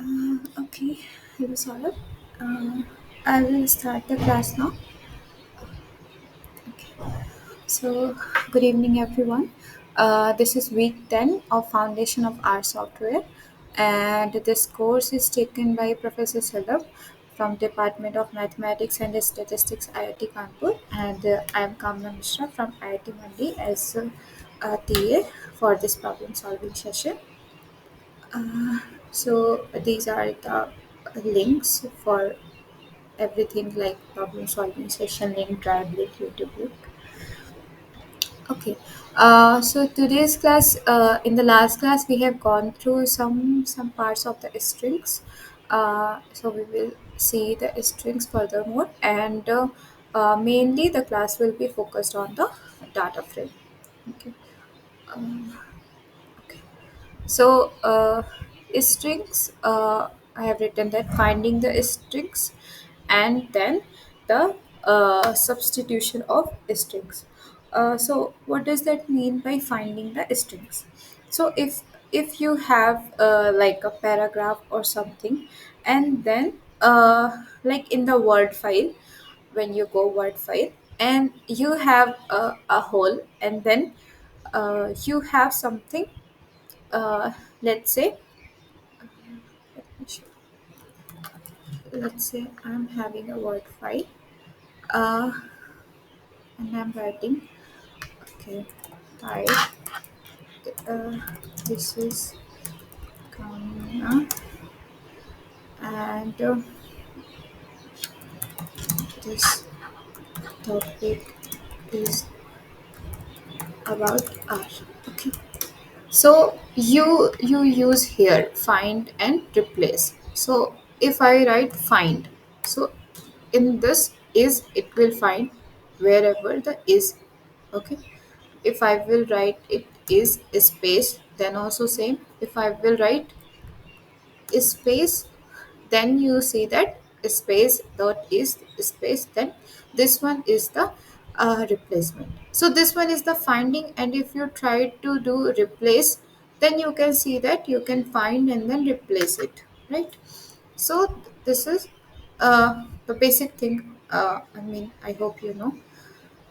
Okay, hello Saurabh. Uh, I will start the class now. So, good evening, everyone. This is week 10 of Foundation of R Software, and this course is taken by Professor Saurabh from Department of Mathematics and Statistics, IIT Kanpur, and I am Kamna Mishra from IIT Mandi as TA for this problem solving session. So, these are the links for everything like problem solving session link, drive link, YouTube link. Okay. So today's class, in the last class, we have gone through some parts of the strings. So we will see the strings furthermore, and mainly the class will be focused on the data frame. Okay. Um, okay. So, strings, I have written that finding the strings and then the substitution of strings. So, what does that mean by finding the strings? So, if you have like a paragraph or something, and then like in the Word file, when you go Word file, and you have a hole, and then you have something, uh, let's say let's say I'm having a word file, uh, and I'm writing, okay, hi, uh, this is Kamina, and this topic is about R. Okay, so you use here find and replace. So if I write find, so in this is, it will find wherever the is. Okay, if I will write it is space, then also same. If I will write space, then you see that space dot is space, then this one is the replacement. So this one is the finding, and if you try to do replace, then you can see that you can find and then replace it, right? So this is the basic thing. I mean, I hope you know.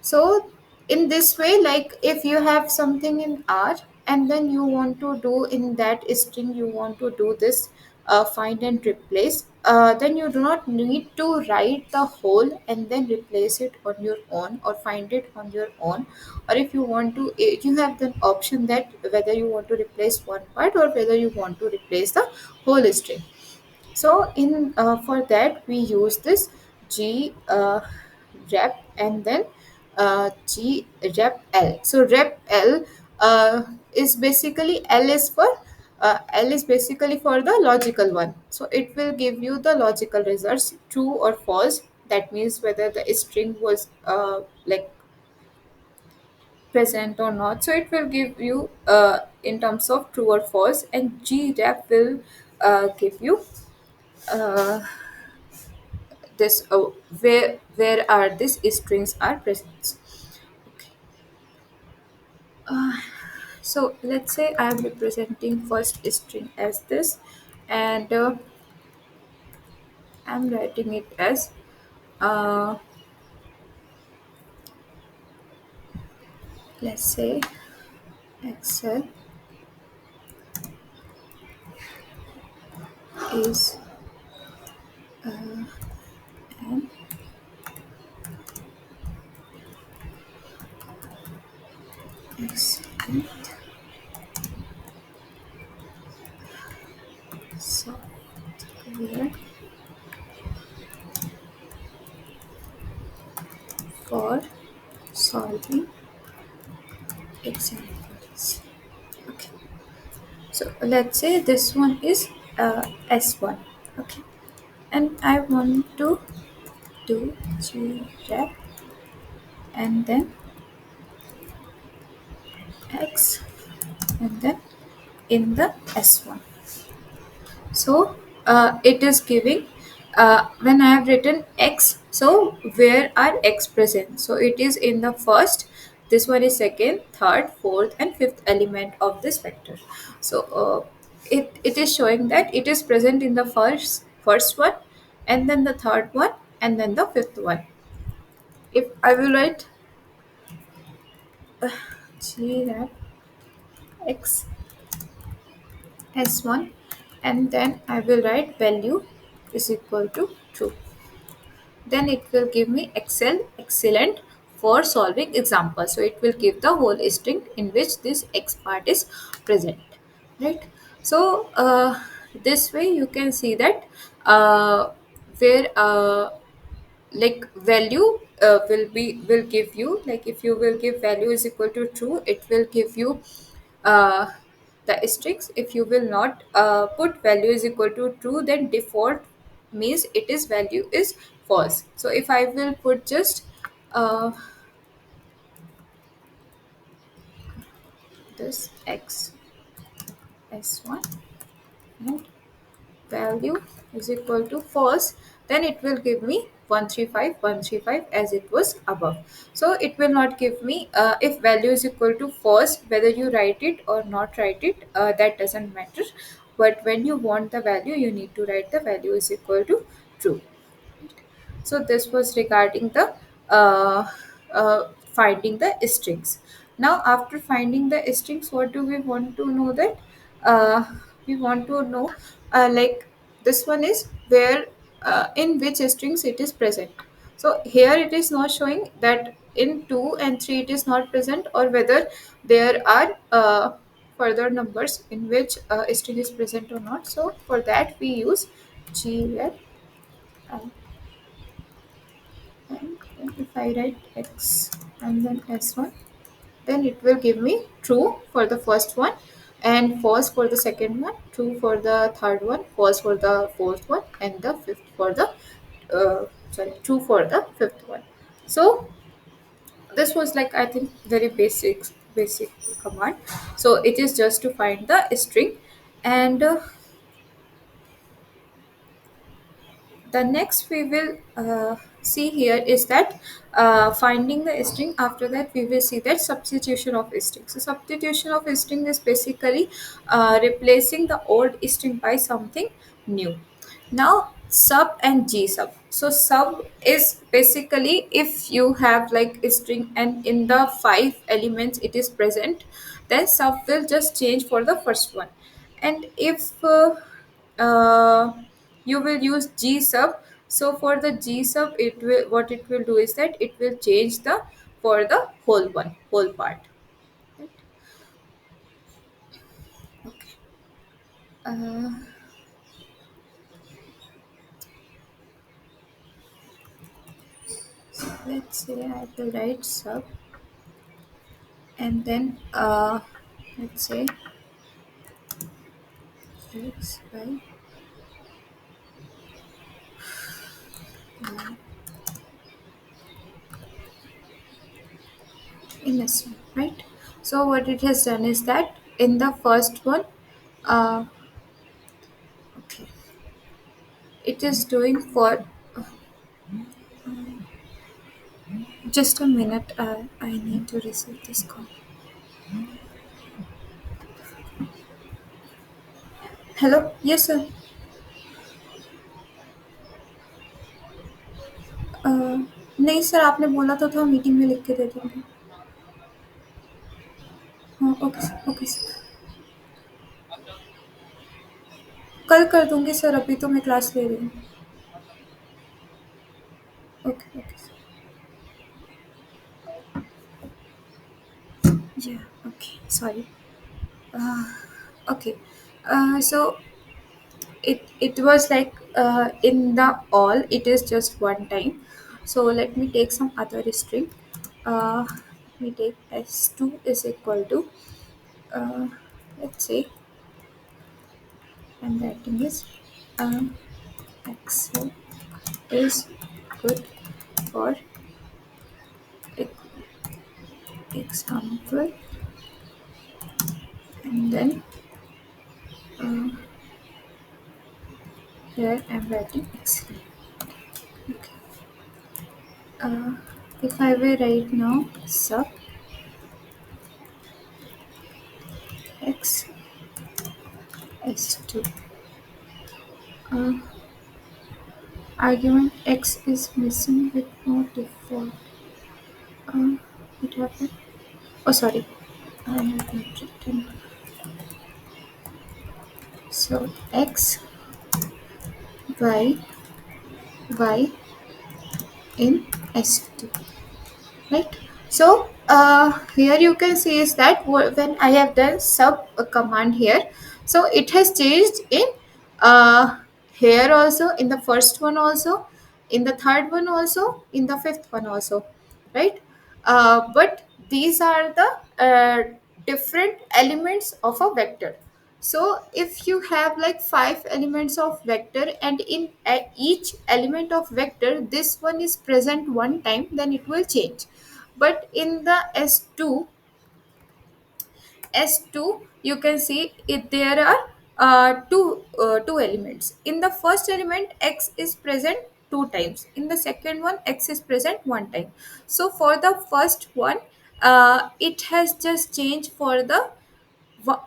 So in this way, like if you have something in R, and then you want to do in that string, you want to do this find and replace, then you do not need to write the whole and then replace it on your own or find it on your own. Or if you want to, you have the option that whether you want to replace one part or whether you want to replace the whole string. So in for that we use this G rep, and then G rep L. So rep L is basically L is basically for the logical one. So it will give you the logical results, true or false. That means whether the string was like present or not. So it will give you in terms of true or false, and G rep will give you uh, this where are these strings are present. Okay. So let's say I am representing first string as this, and I'm writing it as uh, let's say Excel is an excellent software for solving examples. Okay. So let's say this one is S1. Okay. And I want to do grep and then X and then in the S1. So it is giving when I have written X, so where are X present? So it is in the first, this one is second, third, fourth, and fifth element of this vector. So it is showing that it is present in the first one, and then the third one, and then the fifth one. If I will write g rep x s1, and then I will write value is equal to true, then it will give me excellent for solving examples. So it will give the whole string in which this x part is present, right? So this way you can see that where like value will give you, like if you will give value is equal to true, it will give you uh, the strings. If you will not put value is equal to true, then default means it is value is false. So if I will put just uh, this x s1 and value is equal to false, then it will give me 135 135 as it was above. So it will not give me if value is equal to false, whether you write it or not write it, that doesn't matter. But when you want the value, you need to write the value is equal to true. So this was regarding the finding the strings. Now after finding the strings, what do we want to know? That we want to know like this one is where in which strings it is present. So here it is not showing that in 2 and 3 it is not present, or whether there are further numbers in which string is present or not. So for that we use grep, and if I write x and then s1, then it will give me true for the first one, and false for the second one, true for the third one, false for the fourth one, and the fifth for the true for the fifth one. So this was like, I think, very basic command. So it is just to find the string. And the next we will see here is that finding the string. After that we will see that substitution of string. So substitution of string is basically replacing the old string by something new. Now sub and g sub. So sub is basically if you have like a string and in the 5 elements it is present, then sub will just change for the first one. And if uh, you will use g sub, so for the g sub, it will, what it will do is that it will change the for the whole part, right? Okay. uh, let's say I will write sub, and then let's say x by in this one, right? So what it has done is that in the first one, uh, okay, it is doing for just a minute. I need to receive this call. Hello, yes sir. नहीं sir, आपने बोला तो था meeting में लिख के दे देंगे। हाँ, ओके सर, ओके सर। कल कर दूंगी सर, अभी तो मैं क्लास ले रही हूँ। ओके ओके सर, या okay, sorry. Okay, so it was like in the all it is just one time. So let me take some other string. Let me take s2 is equal to uh, let's say I'm writing this excel is good for e- example, and then uh, here I'm writing excel. Okay. uh, if I were right now sub x S2. Uh, Argument X is missing with no default. Uh, what happened? Oh, sorry. I have not written. So X, Y, Y in S2. Right. So here you can see is that when I have done sub command here, so it has changed in uh, here also, in the first one also, in the third one also, in the fifth one also, right? But these are the different elements of a vector. So if you have like five elements of vector, and in each element of vector this one is present one time, then it will change. But in the S2 you can see it, there are two elements. In the first element x is present two times, in the second one x is present one time. So for the first one, it has just changed for the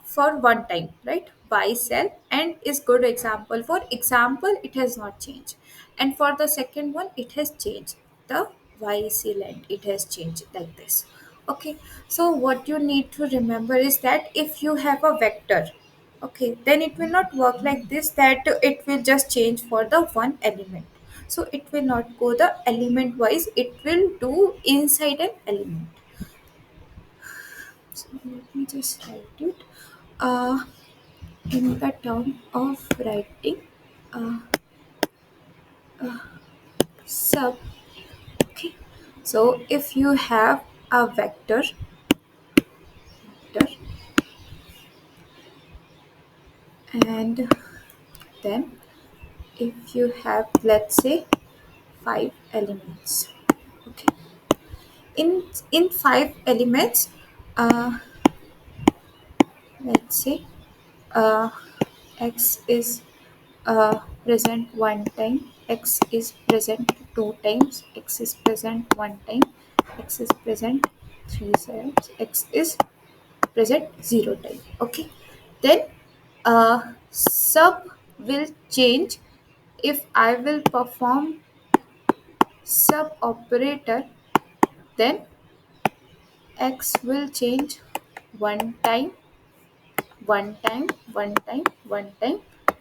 for one time, right? Y cell, and is good example. For example, it has not changed. And for the second one it has changed, the YC length it has changed like this. Okay, so what you need to remember is that if you have a vector, okay, then it will not work like this, that it will just change for the one element. So it will not go the element wise, it will do inside an element. So let me just write it. uh, in the term of writing uh, sub. Okay, so if you have a vector, and then if you have, let's say, five elements. Okay, in five elements, uh, let's say, uh, x is present one time, x is present two times, x is present one time, x is present three times, x is present zero time. Okay, then sub will change. If I will perform sub operator, then x will change one time, one time, one time, one time,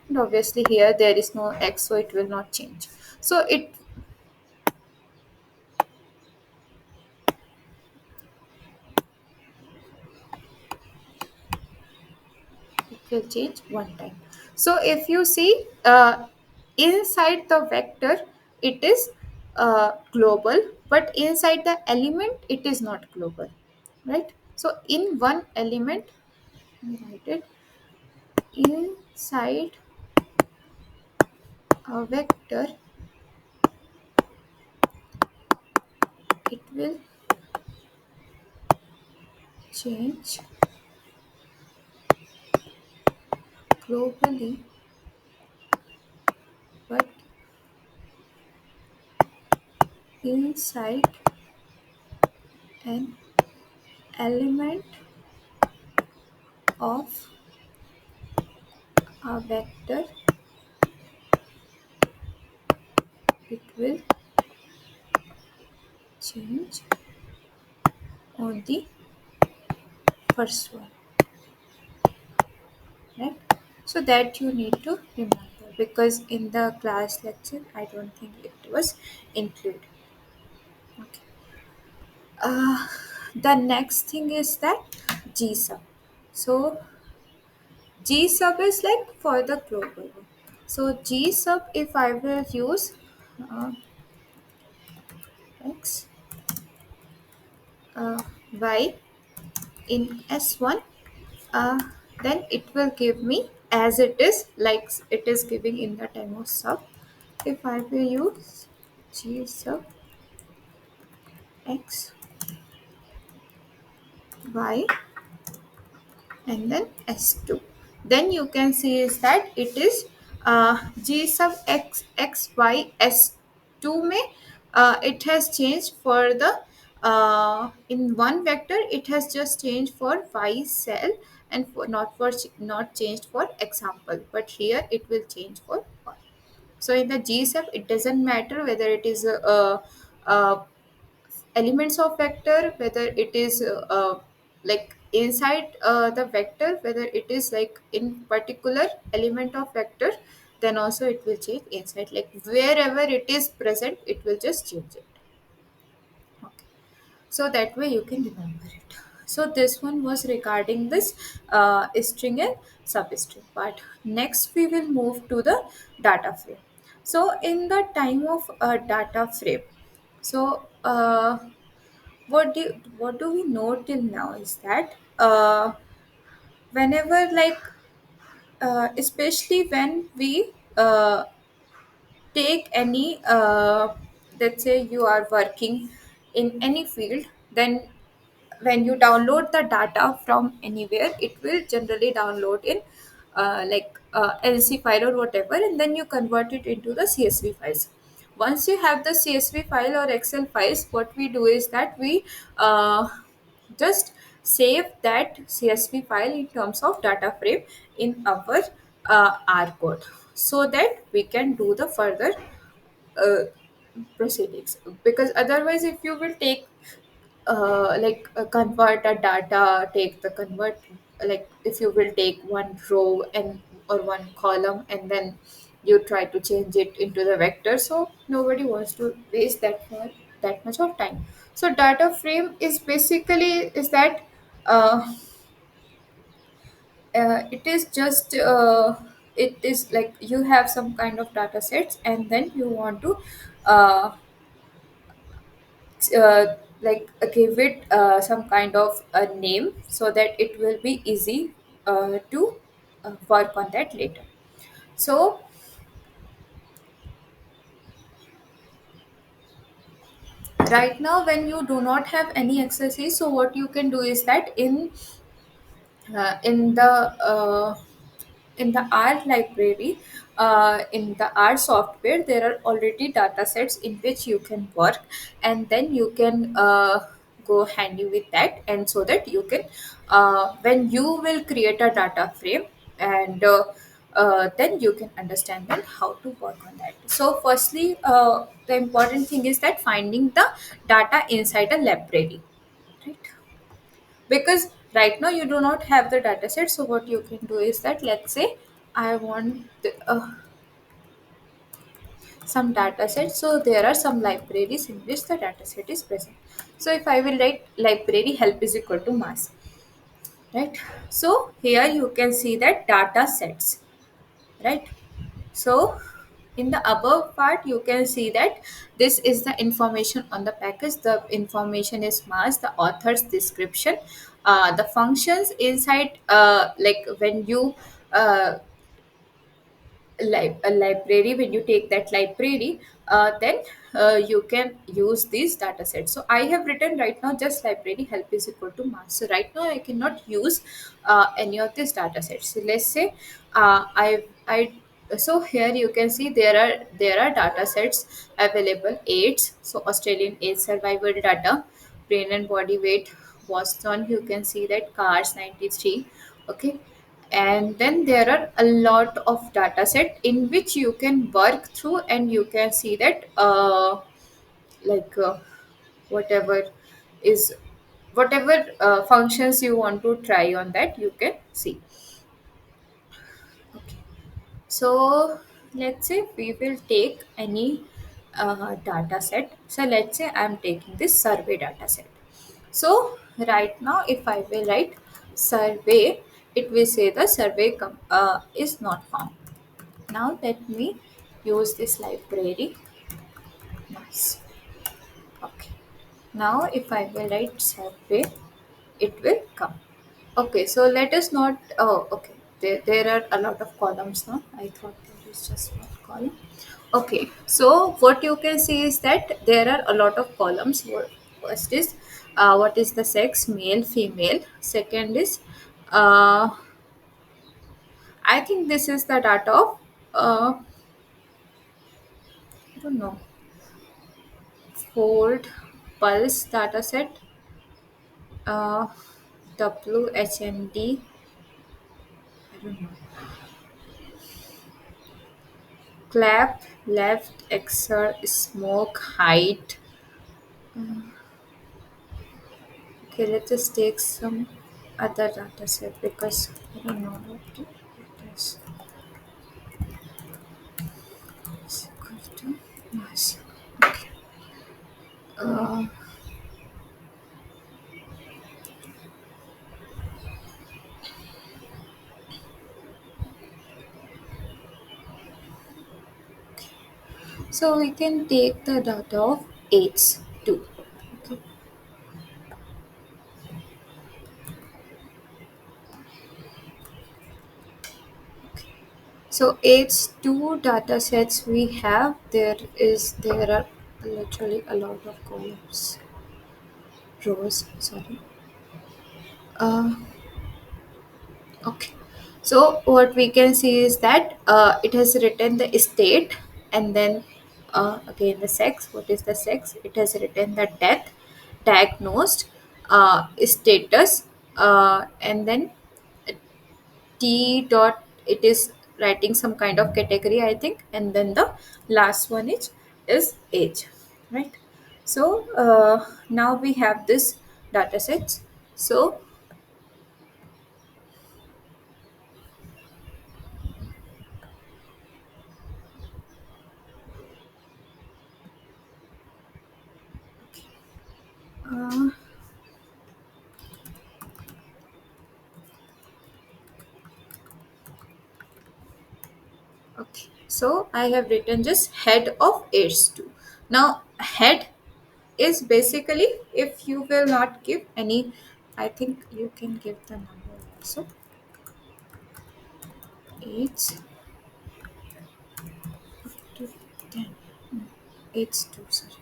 and obviously here there is no x, so it will not change. So it will change one time. So if you see, inside the vector it is global, but inside the element it is not global, right? So in one element, let me write it, inside a vector it will change globally, but inside an element of a vector it will change on the first one, right? So that you need to remember, because in the class lecture I don't think it was included. Okay. The next thing is that G sub. So G sub is like for the global one. So G sub, if I will use uh, x, y in S1, uh, then it will give me as it is, like it is giving in the time of sub. If I will use G sub x, y, and then S2, then you can see is that it is G sub x, x, y, S2 में it has changed for the in one vector it has just changed for y cell, and not changed for example, but here it will change for all. So in the GSEP, it doesn't matter whether it is a elements of vector, whether it is like inside the vector, whether it is like in particular element of vector, then also it will change inside, like wherever it is present it will just change it. Okay, so that way you can remember it. So this one was regarding this string and substring part. Next we will move to the data frame. So in the time of a data frame, so what do we know till now is that whenever like especially when we take any let's say you are working in any field, then when you download the data from anywhere, it will generally download in LC file or whatever, and then you convert it into the CSV files. Once you have the CSV file or Excel files, what we do is that we uh, just save that CSV file in terms of data frame in our R code, so that we can do the further uh, proceedings. Because otherwise, if you will take convert a data, take the convert, like if you will take one row and or one column and then you try to change it into the vector, so nobody wants to waste that much of time. So data frame is basically is that it is just it is like you have some kind of data sets and then you want to uh, give it some kind of a name so that it will be easy to work on that later. So right now when you do not have any accessories, so what you can do is that uh, in the uh, in the R library, in the R software, there are already data sets in which you can work, and then you can go handy with that, and so that you can, when you will create a data frame, and then you can understand then how to work on that. So, firstly, the important thing is that finding the data inside a library, right? Because right now you do not have the data set, so what you can do is that, let's say I want some data set, so there are some libraries in which the data set is present. So if I will write library help is equal to mass, right? So here you can see that data sets, right? So in the above part you can see that this is the information on the package. The information is mass, the author's description, the functions inside, like when you a library, when you take that library, then you can use these data sets. So I have written right now just library help is equal to mass. So right now I cannot use any of these data sets. So let's say I so here you can see there are data sets available. AIDS, so Australian AIDS survival data, brain and body weight, Boston, you can see that cars 93. Okay, and then there are a lot of data set in which you can work through, and you can see that like whatever is whatever functions you want to try on that, you can see. Okay, so let's say we will take any data set. So let's say I'm taking this survey data set. So right now if I will write survey, it will say the survey is not found. Now let me use this library. Nice. Okay. Now if I will write survey, it will come. Okay, so let us not. Oh, okay. There are a lot of columns now. I thought there is just one column. Okay, so what you can see is that there are a lot of columns. First is what is the sex, male, female. Second is I think this is the data of I don't know, fold pulse data set, uh, WHND. don't know. Clap, left, exer, smoke, height. Okay, let's just take some other data set because I don't know what it is. It's equal to mass. Okay. Uh, so we can take the data of age too. Okay. So age two data sets we have. There are literally a lot of columns, rows. Sorry. Uh, Okay. So what we can see is that it has written the state and then again the sex. What is the sex? It has written the death, diagnosed, status, and then T dot. It is writing some kind of category, I think, and then the last one is age, right? So now we have this data sets. So uh, okay, so I have written just head of aids 2. Now, head is basically if you will not give any, I think you can give the number also. Aids to 10. Aids 2, sorry.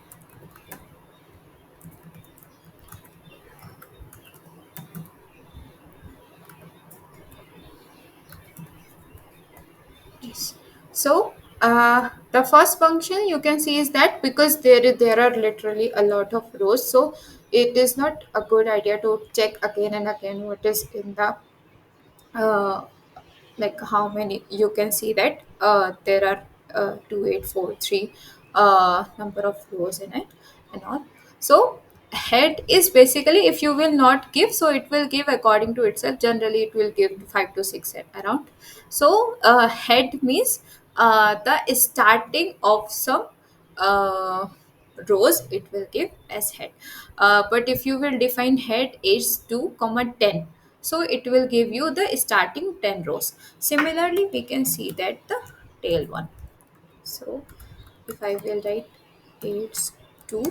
Yes. So, the first function you can see is that because there are literally a lot of rows, so it is not a good idea to check again and again what is in the uh, like how many you can see that there are 2843 number of rows in it and all. So head is basically if you will not give, so it will give according to itself. Generally it will give 5 to 6 around. So head means the starting of some uh, rows it will give as head. But if you will define head is 2 comma 10, so it will give you the starting 10 rows. Similarly we can see that the tail one. So if I will write aids 2,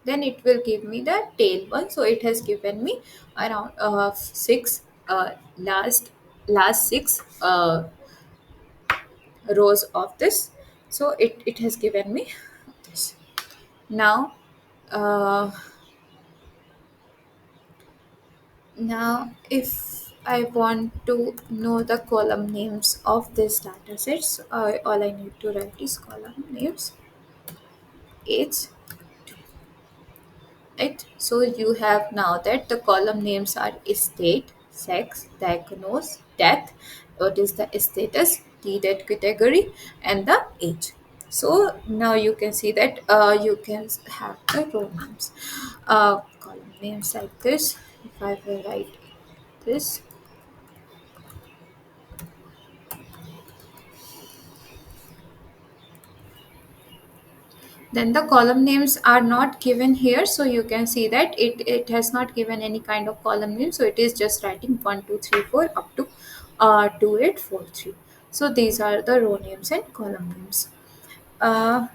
then it will give me the tail one. So it has given me around 6 last 6 rows of this. So it has given me this. Now uh, now if I want to know the column names of this data sets, all I need to write is column names age, right? So you have now that the column names are state, sex, diagnose, death, what is the status, T death category, and the age. So now you can see that you can have the row names, column names like this. If I will write this, then the column names are not given here, so you can see that it has not given any kind of column name, so it is just writing 1 2 3 4 up to 2843. So these are the row names and column names. Uh,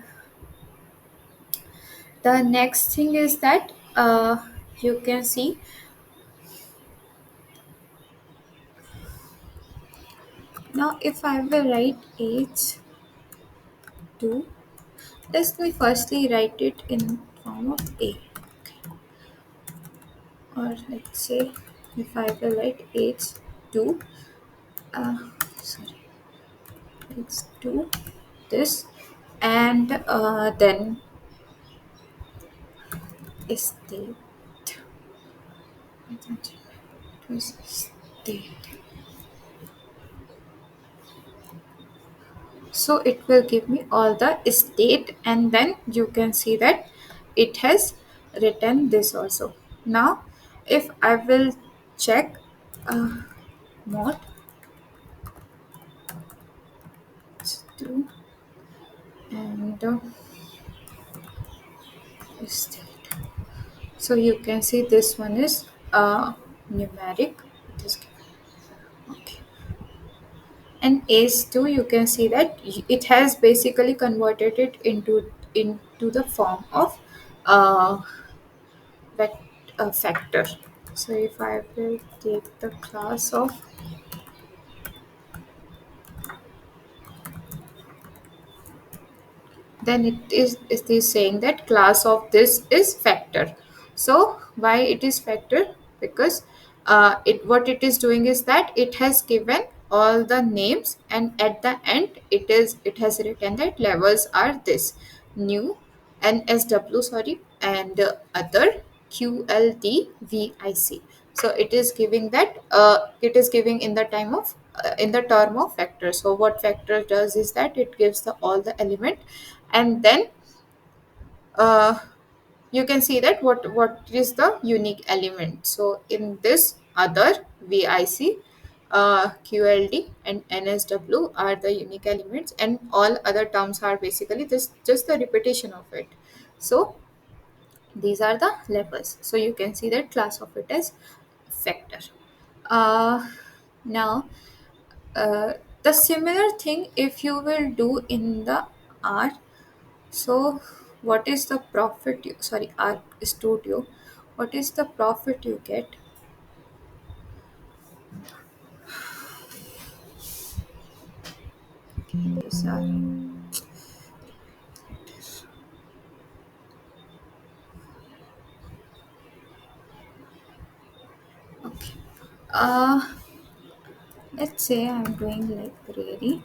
the next thing is that you can see now if I will write age 2, let me firstly write it in form of a, or let's say if I will write age 2, uh, sorry, let's do this, and then state. I think it was state. So it will give me all the state, and then you can see that it has written this also. Now if I will check mod to and state, so you can see this one is numeric. It is okay. And ACE2, you can see that it has basically converted it into the form of uh, vec- factor. So if I will take the class of, then it is saying that class of this is factor. So why it is factor? Because it what it is doing is that it has given all the names, and at the end it has written that levels are this: new, NSW, sorry, and other, QLDVIC. So it is giving that it is giving in the time of in the term of factor. So what factor does is that it gives the all the element, and then uh, you can see that what is the unique element. So in this other, VIC, QLD and NSW are the unique elements, and all other terms are basically just the repetition of it. So these are the levels. So you can see that class of it as factor. uh, Now uh, the similar thing if you will do in the R. So, what is the profit? Sorry, Arc Studio. What is the profit you get? These are okay. Uh, let's say I'm doing library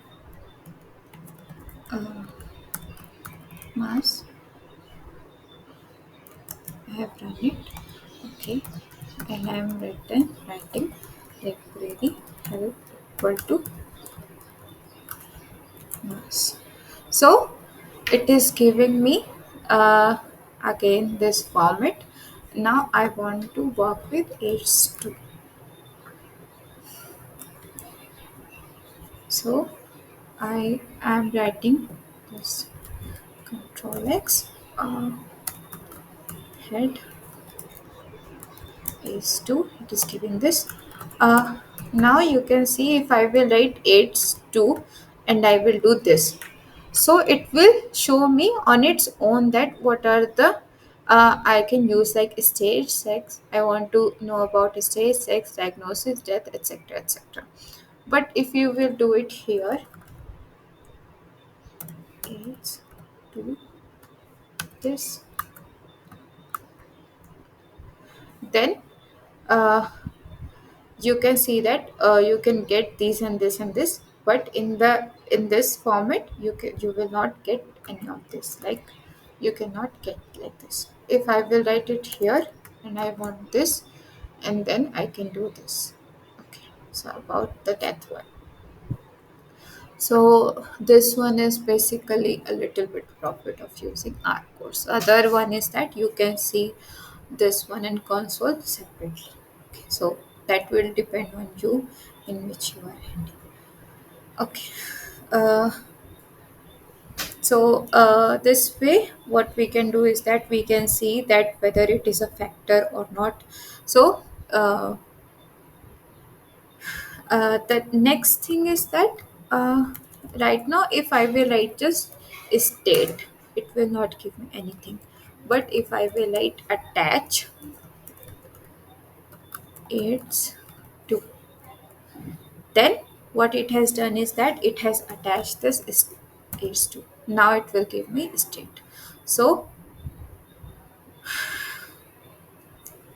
uh, mass. I have run it. Okay, and I'm writing library help equal to mass. So it is giving me again this format. Now I want to work with H2. So I am writing this control X head is 2. It is giving this. Now you can see if I will write 8 2 and I will do this. So it will show me on its own that what are the I can use like stage sex. I want to know about stage sex, diagnosis, death, etc. etc. But if you will do it here, it's do this, then uh, you can see that you can get these and this and this, but in this format you will not get any of this. Like you cannot get like this. If I will write it here and I want this, and then I can do this. Okay, so about the death one. So this one is basically a little bit profit of using R course. Other one is that you can see this one in console separately. Okay, so that will depend on you in which you are handy. Okay. Uh, this way, what we can do is that we can see that whether it is a factor or not. So the next thing is that right now if I will write just state, it will not give me anything. But if I will write attach, it's to, then what it has done is that it has attached this is to. Now it will give me state. So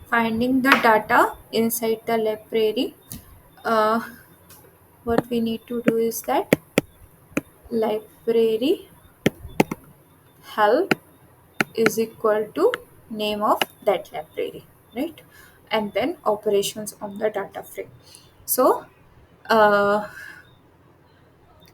finding the data inside the library, uh, what we need to do is that library help is equal to name of that library, right? And then operations on the data frame. So uh,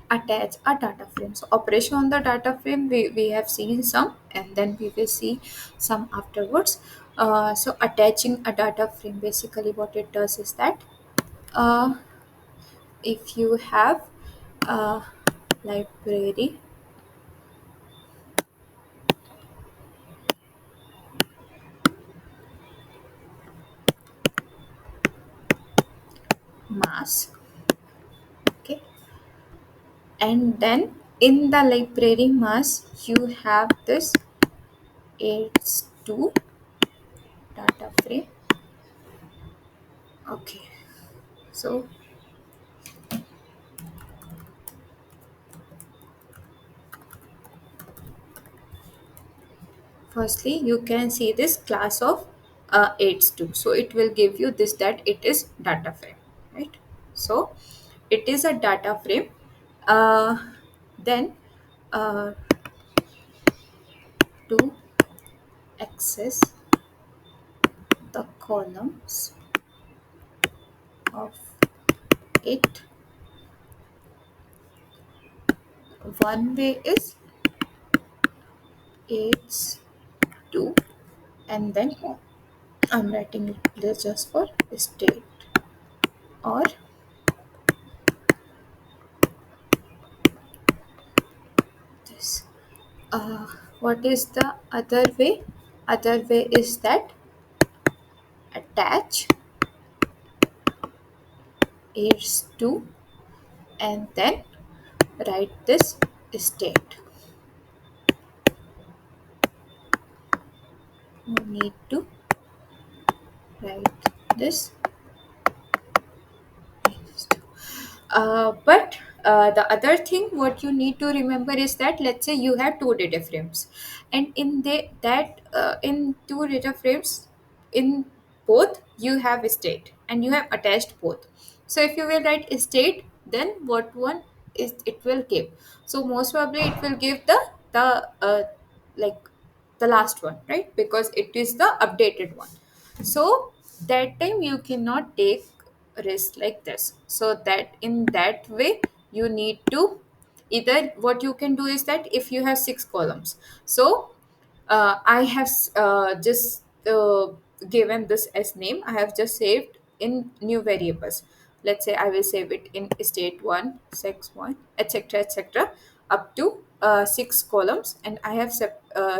attach a data frame. So operation on the data frame, we have seen some, and then we will see some afterwards. So attaching a data frame, basically what it does is that, uh, if you have a library mass, okay, and then in the library mass you have this h2 data frame. Okay, so firstly you can see this class of h2, so it will give you this, that it is data frame, right? So it is a data frame. Then uh, to access the columns of it, one way is h2, and then I'm writing it this just for state, or this. What is the other way? Other way is that attach h2, and then write this state. No need to write this h2. But the other thing what you need to remember is that, let's say you have two data frames, and in in two data frames, in both you have state and you have attached both. So if you will write state, then what one is it will give? So most probably it will give the like the last one, right? Because it is the updated one. So that time you cannot take risk like this. So that in that way you need to, either what you can do is that if you have six columns, so I have just given this as name. I have just saved in new variables. Let's say I will save it in state 1, sex 1, etc., etc., up to six columns, and I have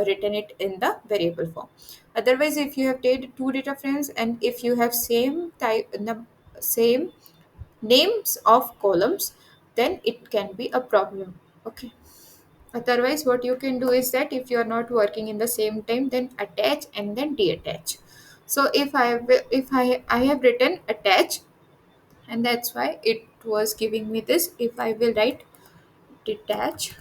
written it in the variable form. Otherwise, if you have two data frames and if you have same type, same names of columns, then it can be a problem. Okay. Otherwise, what you can do is that if you are not working in the same time, then attach and then detach. So if I have written attach, and that's why it was giving me this. If I will write detach,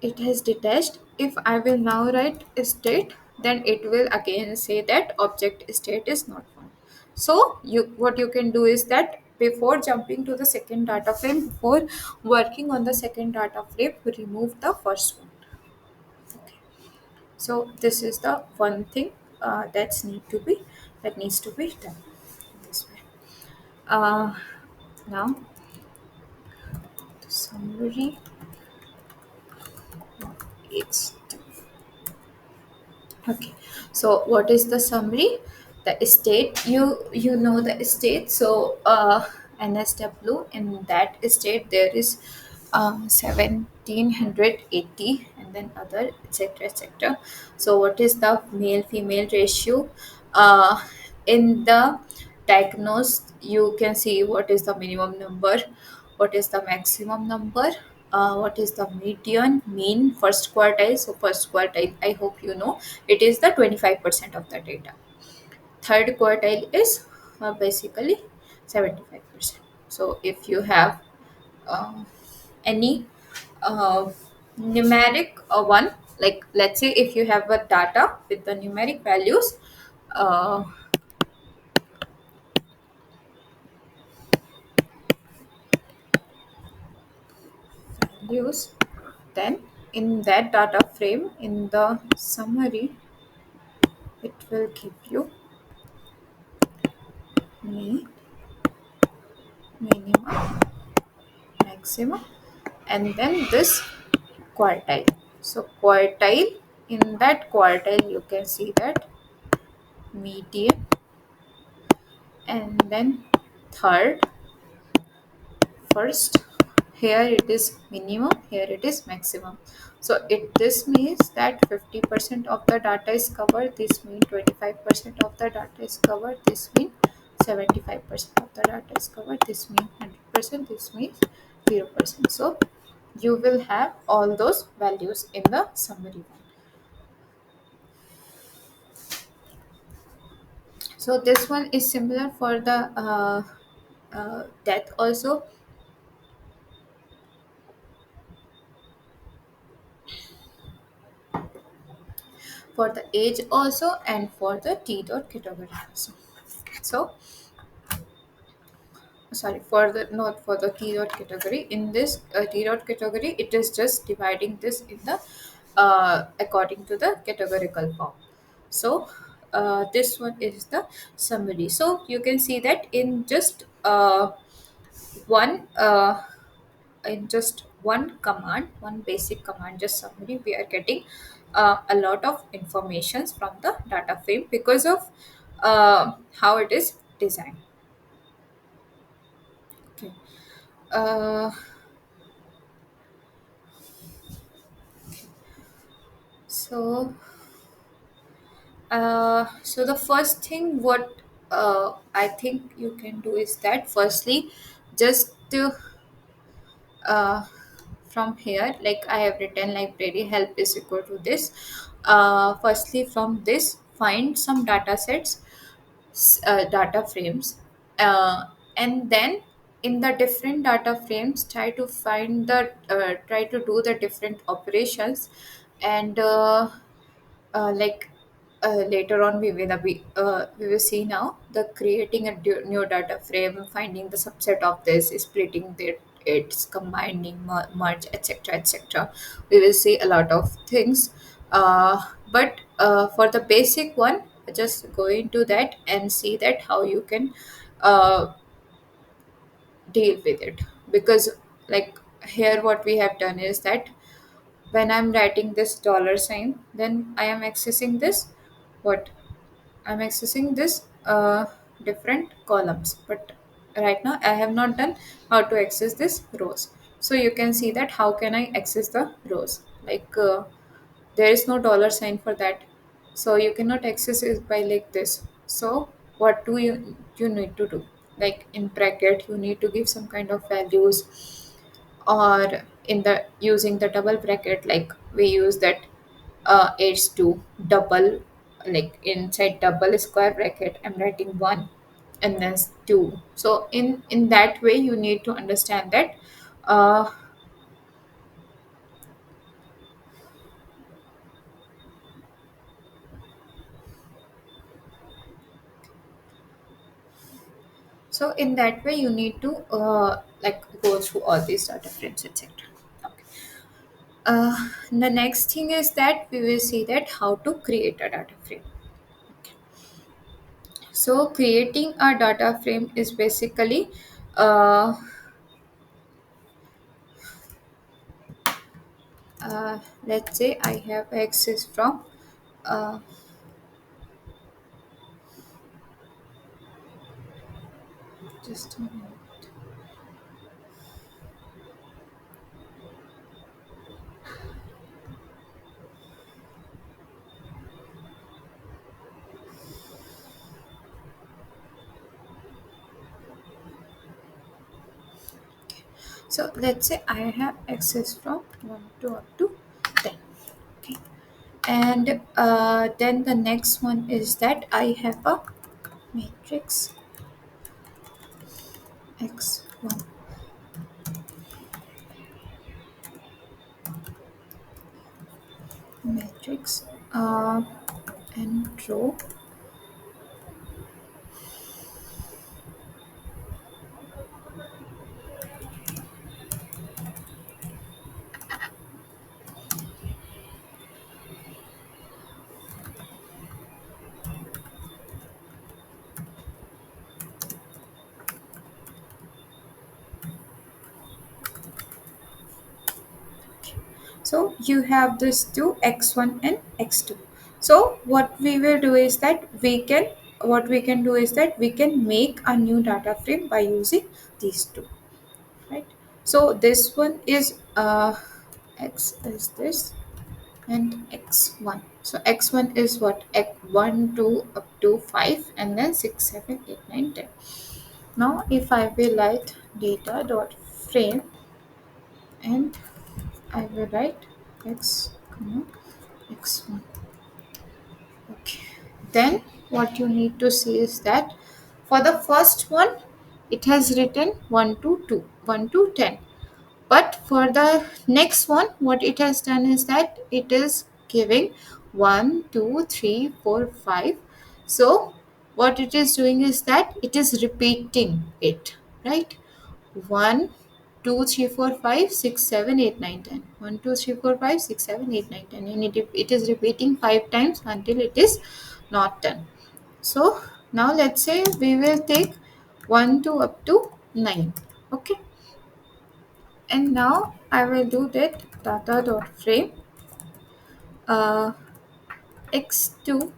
it has detached. If I will now write state, then it will again say that object state is not found. So you, what you can do is that before jumping to the second data frame, before working on the second data frame, remove the first one. Okay. So this is the one thing that needs to be done this way. Uh, Now the summary is, okay. So what is the summary? The state, you know the state. So NSW, in that state there is 1780, and then other, etc., etc. So what is the male female ratio? In the diagnosed, you can see what is the minimum number, what is the maximum number, what is the median, mean, first quartile. So first quartile, I hope you know, it is the 25% of the data. Third quartile is basically 75%. So if you have uh, any numeric one, like let's say if you have a data with the numeric values, uh, values, then in that data frame, in the summary, it will give you mean, minimum, maximum, and then this quartile. So quartile, in that quartile you can see that median, and then third, first, here it is minimum, here it is maximum. So it this means that 50% of the data is covered, this means 25% of the data is covered, this means 75% of the data is covered, this means 100%, this means 0%. So you will have all those values in the summary one. So this one is similar for the death also, for the age also, and for the T dot category also. So sorry, for the not for the T dot category, in this T dot category it is just dividing this in the according to the categorical form. So this one is the summary. So you can see that in just one in just one command, one basic command, just summary, we are getting a lot of informations from the data frame because of how it is designed. Okay. Uh, so so the first thing what I think you can do is that firstly, just to uh, from here, like I have written library help is equal to this. Firstly, from this find some data sets, data frames, and then in the different data frames try to find the try to do the different operations, and like later on we will see now the creating a new data frame, finding the subset of this, splitting it's combining, merge, etc., etc. We will see a lot of things, but for the basic one, just go into that and see that how you can uh, deal with it. Because like here what we have done is that when I'm writing this dollar sign, then I am accessing this, what I'm accessing this different columns. But right now I have not done how to access this rows. So you can see that how can I access the rows, like there is no dollar sign for that, so you cannot access it by like this. So what do you need to do, like in bracket you need to give some kind of values, or in the using the double bracket, like we use that h2 double, like inside double square bracket I'm writing 1 and then 2. So in that way you need to understand that uh, so in that way you need to like go through all these data frames, etc. Okay. The next thing is that we will see that how to create a data frame. So creating a data frame is basically uh, let's say I have access from uh, just a minute. So let's say I have access from 1 to up to 10. Okay. And then the next one is that I have a matrix x1 matrix and row. So you have this two x1 and x2. So what we can do is that we can make a new data frame by using these two, right? So this one is x is this and x1. So x1 is what, x1 2 up to 5 and then 6 7 8 9 10. Now if I will write data dot frame and I will write x comma x1. Okay. Then what you need to see is that for the first one it has written 1 to 2, 1 to 10. But for the next one, what it has done is that it is giving 1, 2, 3, 4, 5. So what it is doing is that it is repeating it, right? 1, 2, 3, 4, 5, 6, 7, 8, 9, 10. 1, 2, 3, 4, 5, 6, 7, 8, 9, 10. And it is repeating 5 times until it is not 10. So now let's say we will take 1 to up to 9. Okay. And now I will do that data dot frame uh, x2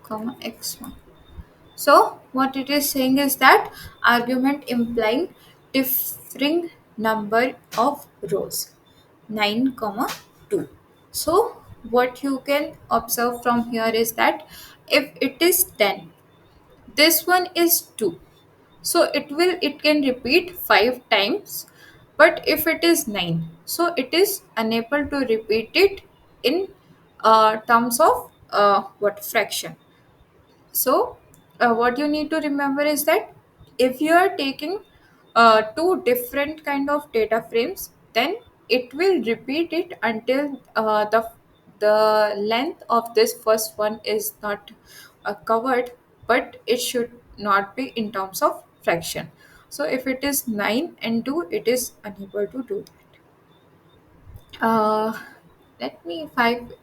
comma x1. So what it is saying is that argument implying differing number of rows 9 comma 2. So what you can observe from here is that if it is 10, this one is 2, so it can repeat 5 times. But if it is 9, so it is unable to repeat it in terms of what fraction. So what you need to remember is that if you are taking two different kind of data frames, then it will repeat it until the length of this first one is not covered, but it should not be in terms of fraction. So if it is 9 and 2, it is unable to do that. Let me,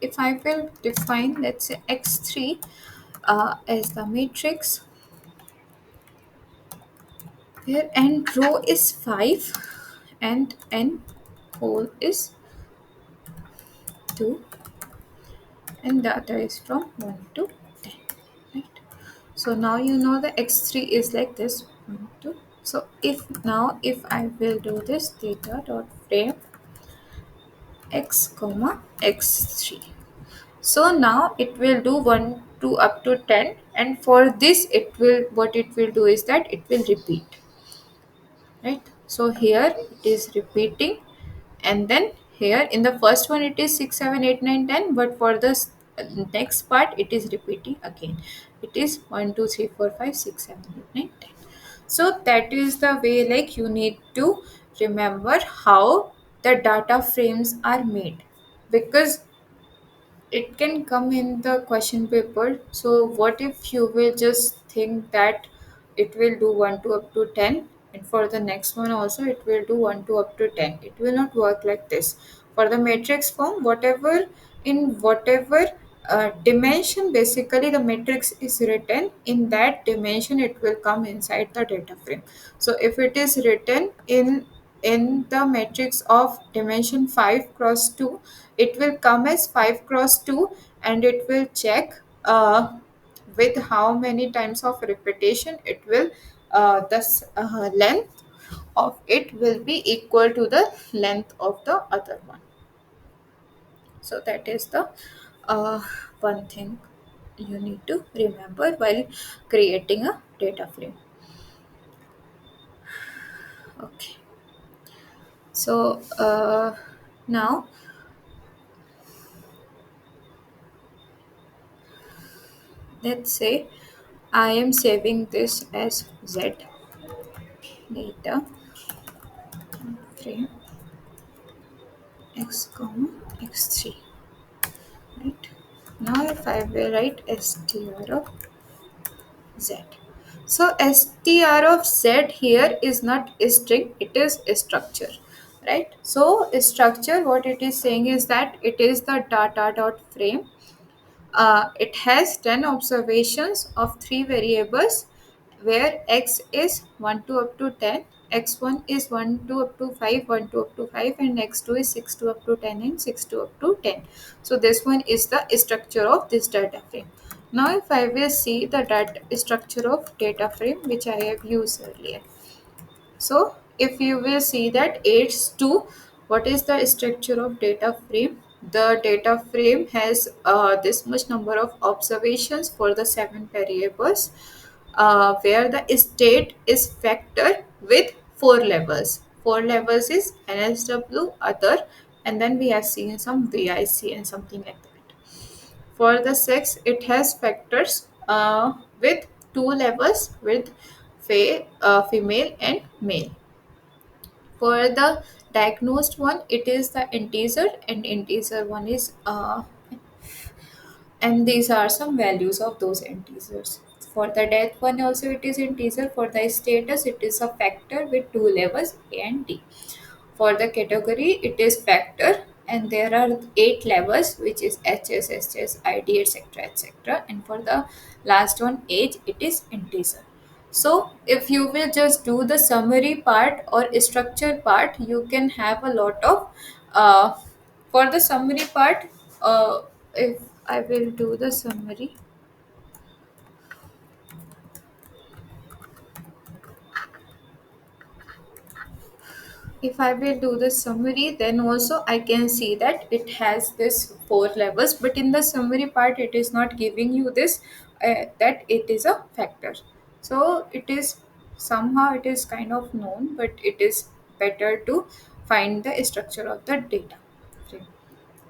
if I will define, let's say x3 as the matrix, where n row is 5 and n whole is 2 and data is from 1 to 10, right? So now you know the x3 is like this 1 2. So if I will do this data dot frame x comma x3, so now it will do 1 to up to 10, and for this it will, what it will do is that it will repeat, right? So here it is repeating, and then here in the first one it is 6 7 8 9 10, but for the next part it is repeating again. It is 1 2 3 4 5 6 7 8 9 10. So that is the way, like, you need to remember how the data frames are made, because it can come in the question paper. So what if you will just think that it will do 1 to up to 10, and for the next one also it will do 1 to up to 10? It will not work like this. For the matrix form, whatever, in whatever dimension basically the matrix is written, in that dimension it will come inside the data frame. So if it is written in the matrix of dimension 5 cross 2, it will come as 5 cross 2, and it will check with how many times of repetition it will, the length of it will be equal to the length of the other one. So that is the uh, one thing you need to remember while creating a data frame. Okay. So now let's say I am saving this as Z data frame x comma x3, right? Now if I will write str of z, so str of z here is not a string, it is a structure, right? So structure, what it is saying is that it is the data dot frame. It has 10 observations of 3 variables, where x is 1 to up to 10, x1 is 1 to up to 5, 1 to up to 5, and x2 is 6 to up to 10 and 6 to up to 10. So this one is the structure of this data frame. Now if I will see the data structure of data frame which I have used earlier. So if you will see that H2, what is the structure of data frame? The data frame has this much number of observations for the 7 variables, where the state is factored with 4 levels. 4 levels is NSW, other, and then we have seen some VIC and something like that. For the sex, it has factors with 2 levels with female and male. For the diagnosed one, it is the integer, and integer one is and these are some values of those integers. For the death one also it is integer. For the status it is a factor with 2 levels A and D. For the category it is factor, and there are 8 levels which is HS, SS, ID, etc., etc. And for the last one age it is integer. So if you will just do the summary part or structure part, you can have a lot of for the summary part, if I will do the summary, if I will do the summary, then also I can see that it has this 4 levels, but in the summary part, it is not giving you this that it is a factor. So it is somehow it is kind of known, but it is better to find the structure of the data frame.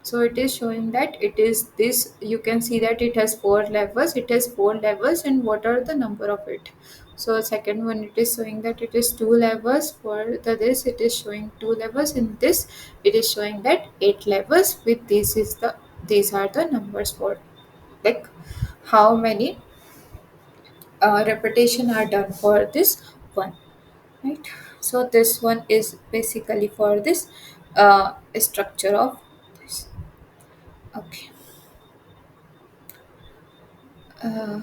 So it is showing that it is this, you can see that it has 4 levels, it has 4 levels, and what are the number of it. So second one it is showing that it is 2 levels. For the this it is showing 2 levels. In this it is showing that 8 levels with this is the, these are the numbers for like how many repetition are done for this one, right? So this one is basically for this structure of this. Okay. uh,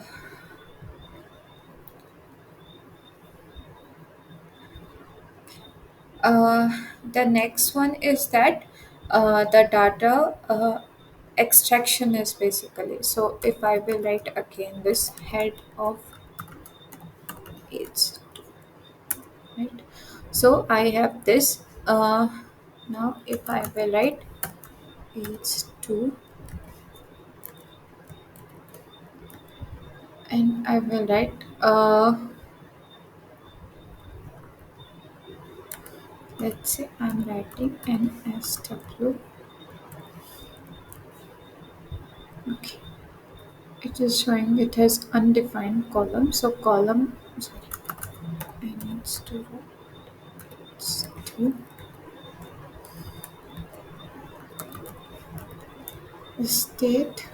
Uh, the next one is that the data extraction is basically. So if I will write again this head of age, right? So I have this. Now if I will write age 2, and I will write let's say I'm writing NSW. Okay, it is showing it has undefined column. So column, sorry, I need to write 2 state.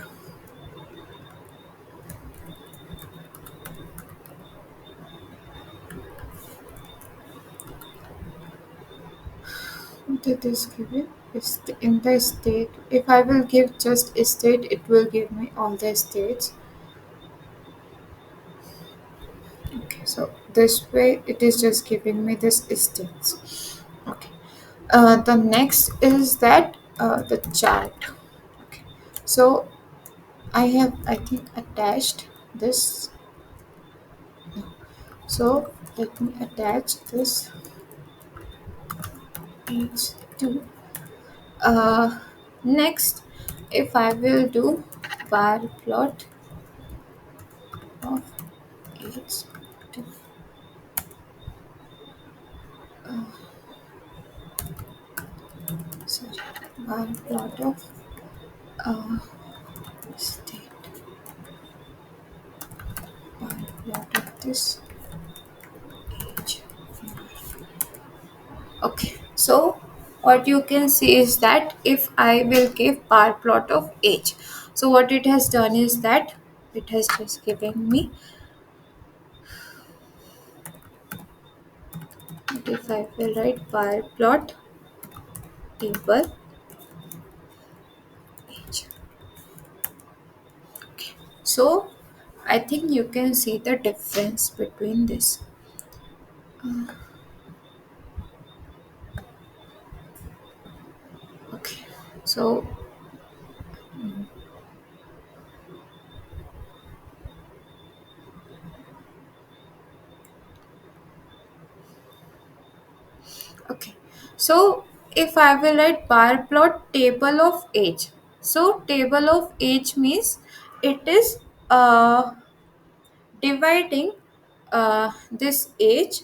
That is given is in the state. If I will give just a state, it will give me all the states. Okay, so this way it is just giving me this states. Okay. The next is that the chart. Okay. So I have, I think, attached this. So let me attach this page to. Next, if I will do bar plot of age to sorry, bar plot of uh, state, bar plot of this age. Okay, so what you can see is that if I will give bar plot of age, so what it has done is that it has just given me, if I will write bar plot table age. So I think you can see the difference between this. Okay, so okay, so if I will write bar plot table of age, so table of age means it is dividing this age,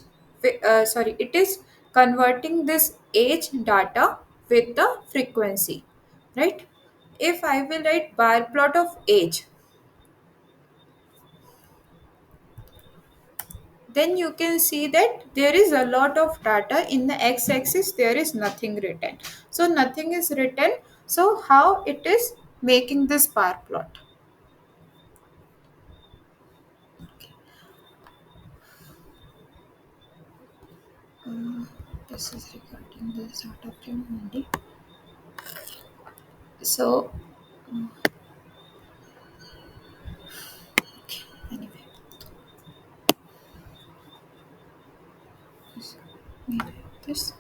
sorry, it is converting this age data with the frequency, right? If I will write bar plot of age, then you can see that there is a lot of data in the x-axis, there is nothing written, so nothing is written. So how it is making this bar plot? This is regarding the data frame only. So okay, anyway, this, this.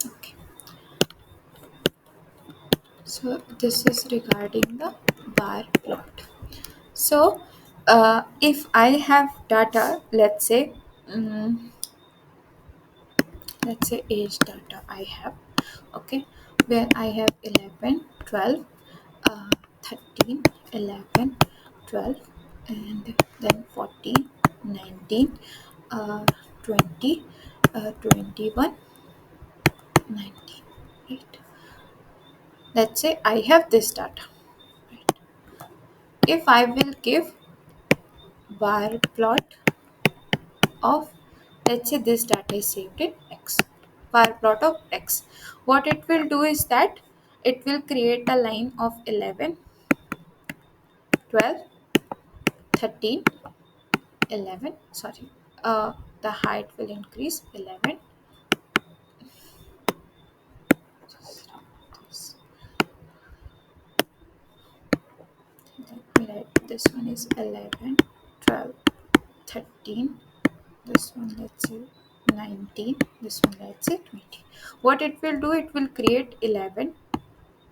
Okay. So this is regarding the bar plot. So if I have data, mm, let's say age data I have, okay, where I have 11, 12, 13, 11, 12, and then 14, 19, 20, 21, 19, right? Let's say I have this data, right? If I will give bar plot of, let's say this data is saved in x, bar plot of x, what it will do is that it will create a line of 11, 12, 13, 11, sorry, the height will increase 11, let me write, this one is 11, 12, 13, this one let's say 19, this one let's say 20. What it will do, it will create 11,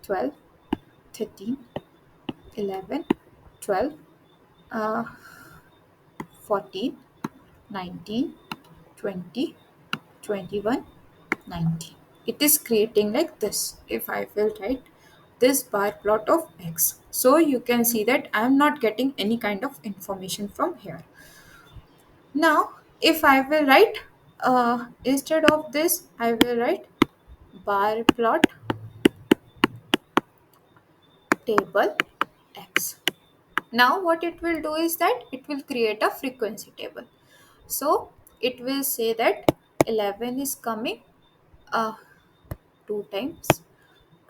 12, 13, 11, 12, uh, 14, 19, 20, 21, 19. It is creating like this. If I will write this bar plot of x, so you can see that I am not getting any kind of information from here. Now if I will write, instead of this I will write bar plot table x. Now what it will do is that it will create a frequency table. So it will say that 11 is coming uh, 2 times,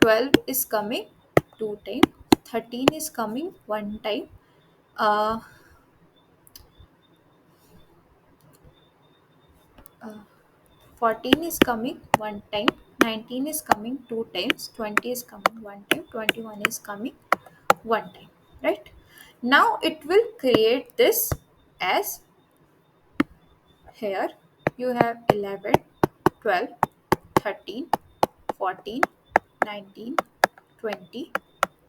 12 is coming 2 times, 13 is coming 1 time, uh, uh, 14 is coming 1 time, 19 is coming 2 times, 20 is coming 1 time, 21 is coming 1 time, right? Now it will create this as, here you have 11, 12, 13, 14, 19, 20,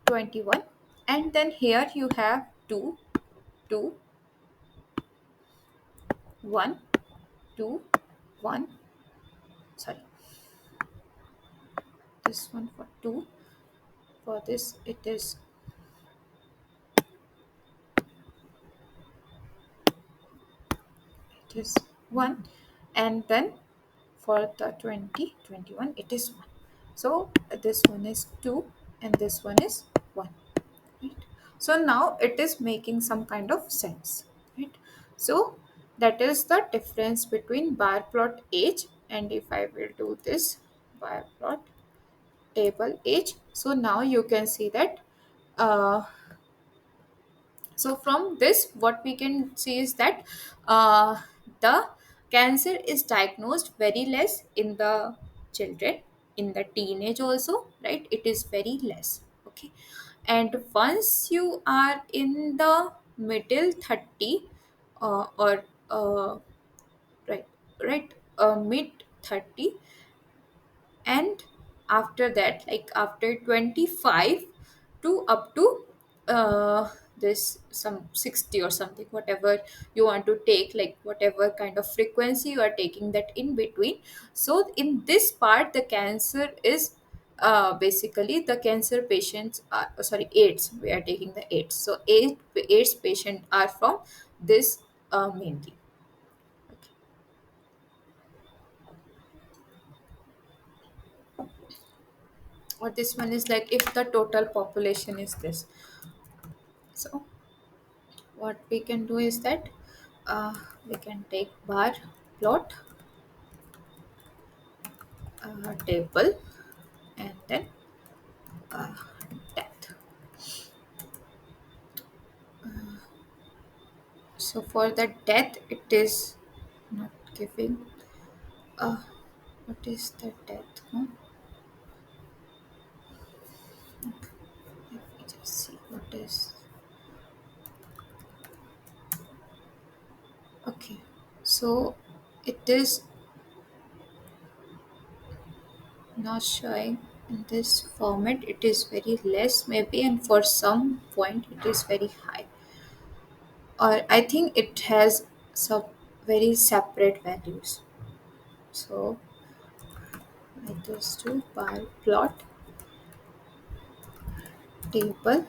21, and then here you have 2, 2, 1, 2, 1, sorry, this one for 2, for this it is 1, and then for the 20, 21 it is 1. So this one is 2 and this one is 1, right? So now it is making some kind of sense, right? So that is the difference between bar plot age, and if I will do this bar plot table age, so now you can see that, uh, so from this what we can see is that the cancer is diagnosed very less in the children. In the teenage also, right, it is very less. Okay, and once you are in the middle 30, or right right mid 30, and after that, like after 25 to up to this some 60 or something, whatever you want to take, like whatever kind of frequency you are taking, that in between. So in this part, the cancer is basically the cancer patients are, sorry, AIDS, we are taking the AIDS. So AIDS patient are from this mainly. Okay. Or this one is like if the total population is this. So what we can do is that we can take bar plot, table, and then death. So for the death, it is not giving. Uh, what is the death? Huh? Let me just see what is. Okay, so it is not showing in this format. It is very less maybe, and for some point it is very high. Or I think it has some very separate values. So I just do bar plot table,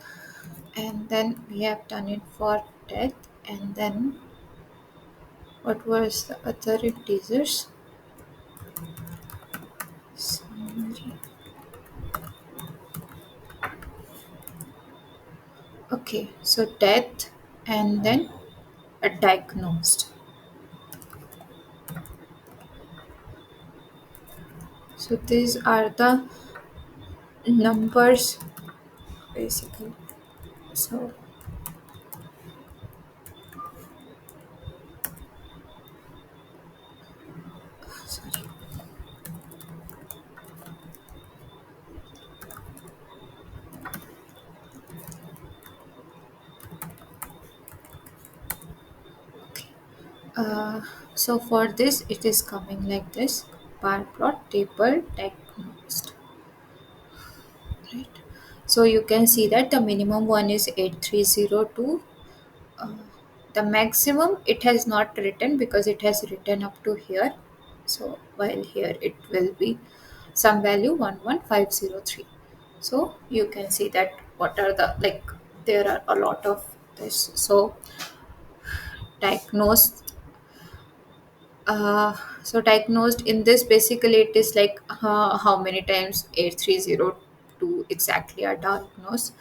and then we have done it for death, and then what was the other integers? Summary. Okay, so death and then a diagnosed. So these are the numbers basically. So sorry. Okay. Uh, so for this, it is coming like this: bar plot table diagnosed, right? So you can see that the minimum one is 8302. Uh, the maximum it has not written because it has written up to here. So while here it will be some value 11503. So you can see that what are the, like, there are a lot of this. So diagnosed, uh, so diagnosed in this, basically it is like how many times 8302 exactly are diagnosed.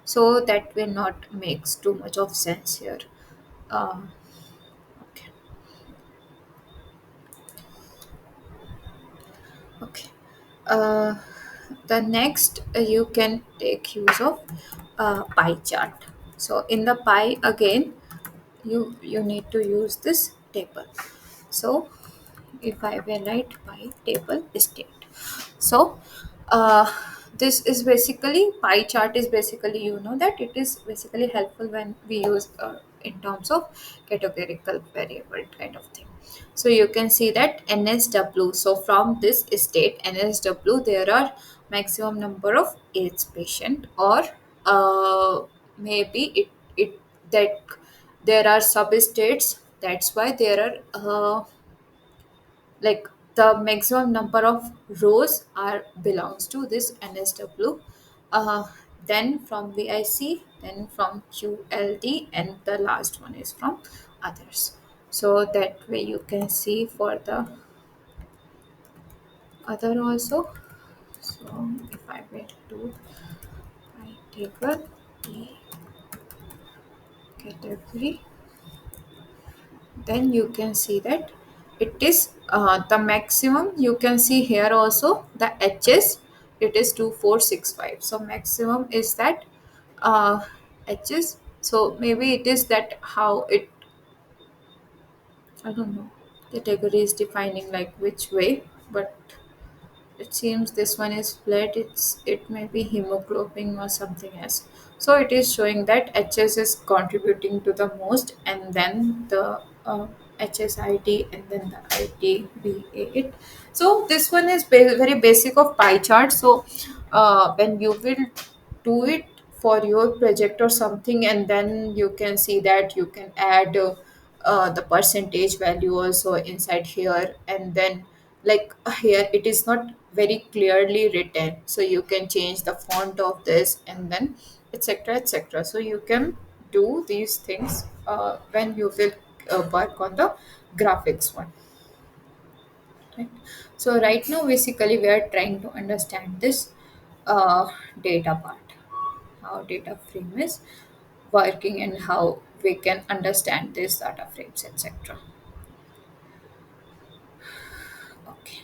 So that will not makes too much of sense here. uh, okay. Okay. Uh, the next, you can take use of pie chart. So in the pie again, you need to use this table. So if I will write pie table state. So uh, this is basically, pie chart is basically, you know, that it is basically helpful when we use in terms of categorical variable kind of thing. So you can see that NSW. So from this state NSW, there are maximum number of AIDS patient, or maybe it that there are substates. That's why there are like the maximum number of rows are belongs to this NSW. Uh, then from VIC, then from QLD, and the last one is from others. So that way you can see for the other also. So if I will do my table the category, then you can see that it is the maximum. You can see here also the HS, it is 2465. So maximum is that uh, HS. So maybe it is that how it, I don't know, category is defining like which way, but it seems this one is flat. It may be hemoglobin or something else. So it is showing that HS is contributing to the most, and then the HSIT, and then the ITBA. So this one is very basic of pie chart. So when you will do it for your project or something, and then you can see that you can add the percentage value also inside here, and then like here it is not very clearly written, so you can change the font of this, and then etc etc. So you can do these things when you will work on the graphics one, right? So right now basically we are trying to understand this data part, how data frame is working, and how we can understand these data frames, etc. Okay.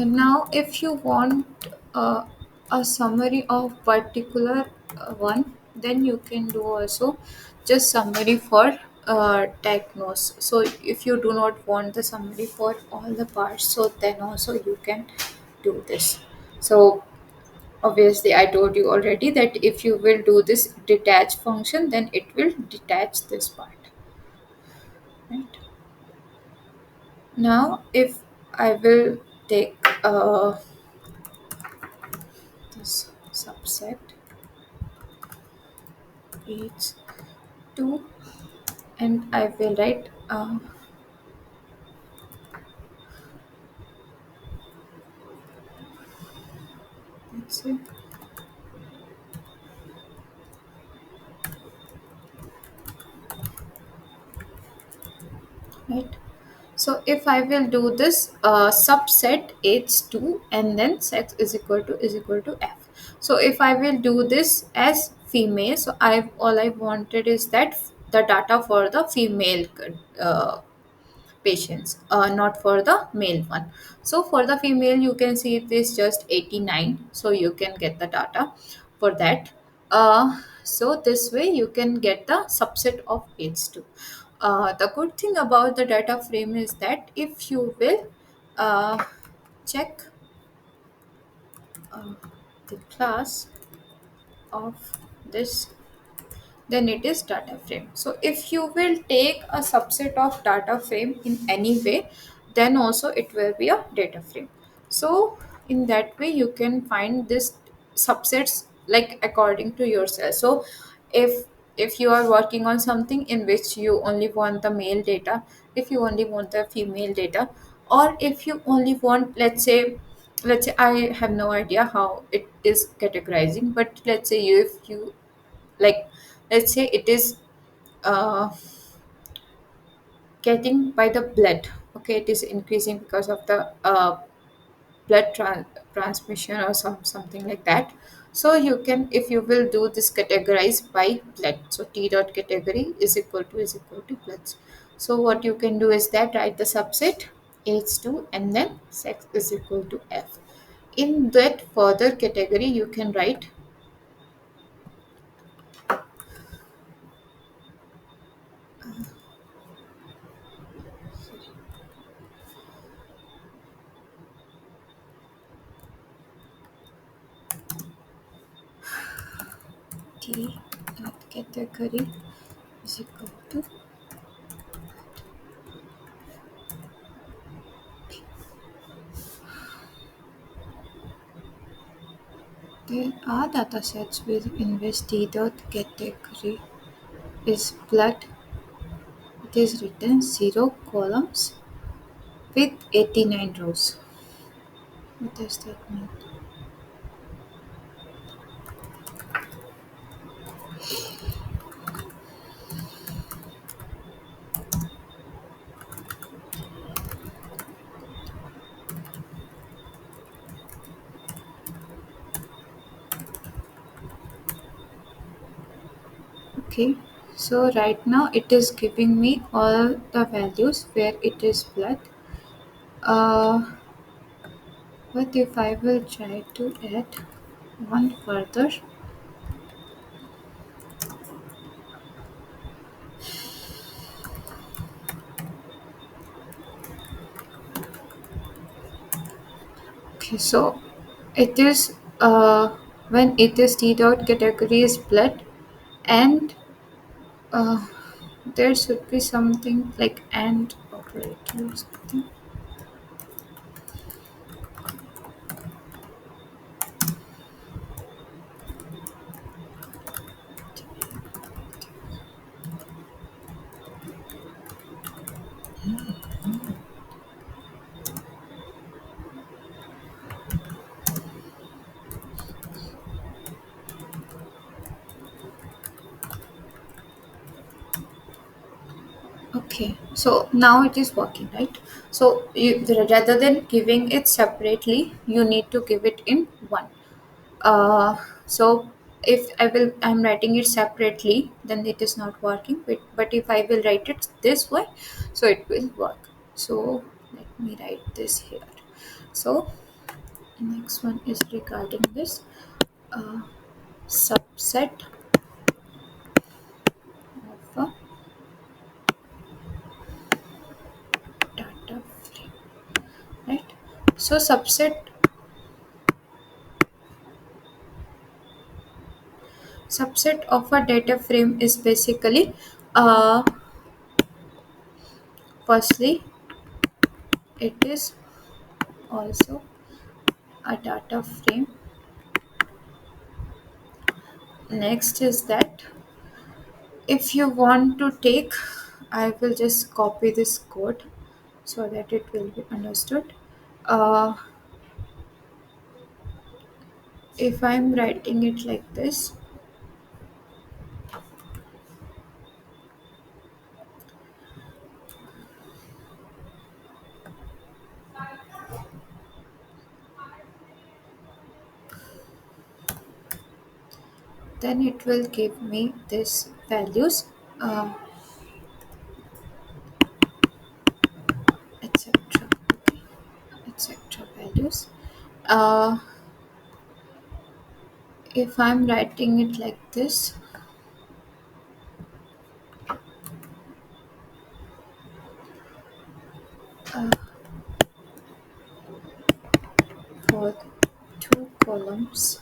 Now, if you want a summary of particular one, then you can do also just summary for diagnose. So if you do not want the summary for all the parts, so then also you can do this. So obviously, I told you already that if you will do this detach function, then it will detach this part, right? Now, if I will take this subset each two, and I will write let's see, right. So if I will do this subset h2, and then sex is equal to f. So if I will do this as female, so I all I wanted is that the data for the female uh, patients, not for the male one. So for the female, you can see it is just 89, so you can get the data for that. So this way you can get the subset of h2. The good thing about the data frame is that if you will check uh, the class of this, then it is data frame. So if you will take a subset of data frame in any way, then also it will be a data frame. So in that way you can find this subsets like according to yourself. So if if you are working on something in which you only want the male data, if you only want the female data, or if you only want, let's say I have no idea how it is categorizing, but let's say you, if you like, let's say it is uh, getting by the blood, okay, it is increasing because of the transmission or something like that. So you can, if you will do this categorize by blood, so t dot category is equal to bloods. So what you can do is that write the subset h2, and then sex is equal to f. In that further category you can write t dot category is equal to, there are datasets in which the dot category is blood. It is written 0 columns with 89 rows. What does that mean? Okay, so right now it is giving me all the values where it is blood. Uh, but if I will try to add one further, Okay, so it is when it is teed out category is blood, and uh, there should be something like and operator or something. Okay, so now it is working, right? So you, rather than giving it separately, you need to give it in one. Uh, so if I'm writing it separately, then it is not working. But if I will write it this way, so it will work. So let me write this here. So next one is regarding this uh, subset of a data frame, right? So subset of a data frame is basically uh, firstly it is also a data frame. Next is that if you want to take, I will just copy this code so that it will be understood. uh, if I'm writing it like this, then it will give me this values, uh, etc, etc values. uh, if I'm writing it like this, uh, for two columns,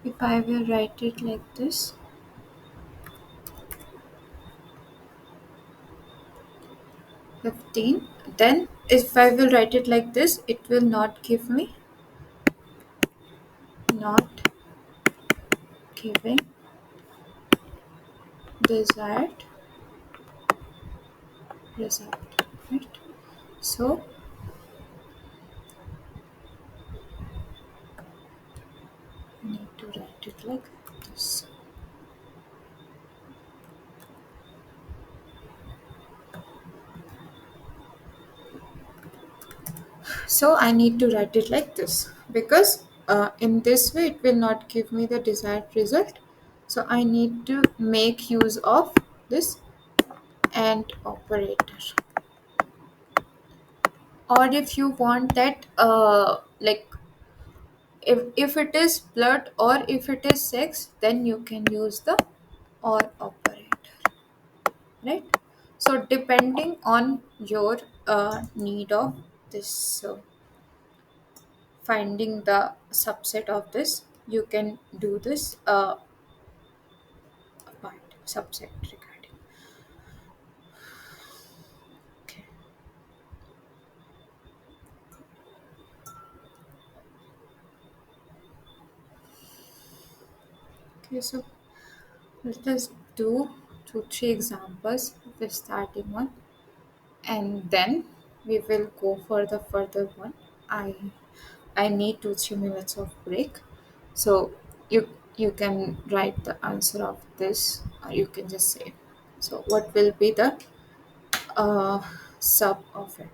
if I will write it like this, 15, then if I will write it like this, it will not give me, not giving desired result, right? So I need to write it like this. So I need to write it like this because in this way it will not give me the desired result. So I need to make use of this and operator. Or if you want that like if it is blood or if it is sex, then you can use the or operator, right? So depending on your need of this finding the subset of this, you can do this part subset regarding. Okay, okay, so let us do 2 3 examples of the starting one, and then we will go for the further one. I need 2 3 minutes of break, so you can write the answer of this, or you can just say. So what will be the uh, sub of it?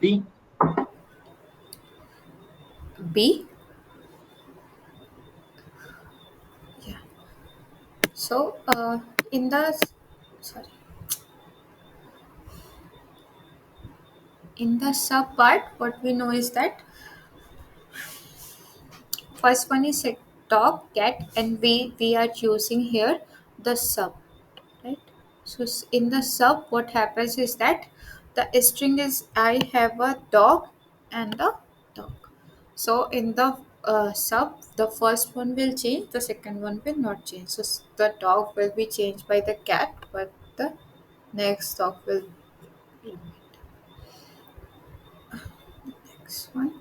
D. B. Yeah. So in the sorry, in the sub part, what we know is that first one is a dog, cat, and we are choosing here the sub, right? So in the sub, what happens is that the string is I have a dog and a dog. So in the sub, the first one will change, the second one will not change. So the dog will be changed by the cat, but the next dog will be next one.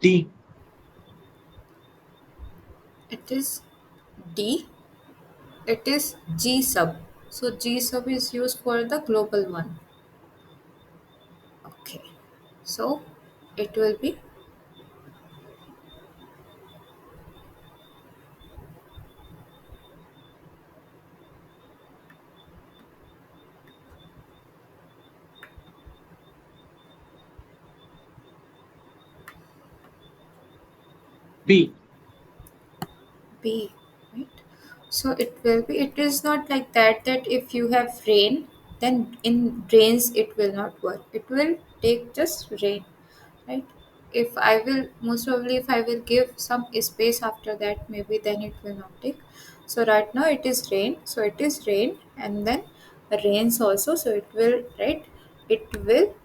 D. It is D. It is G sub. So G sub is used for the global one. Okay. So it will be B. B, right? So it will be. It is not like that. That if you have rain, then in rains it will not work. It will take just rain, right? If I will most probably if I will give some space after that, maybe then it will not take. So right now it is rain. So it is rain, and then rains also. So it will, right. It will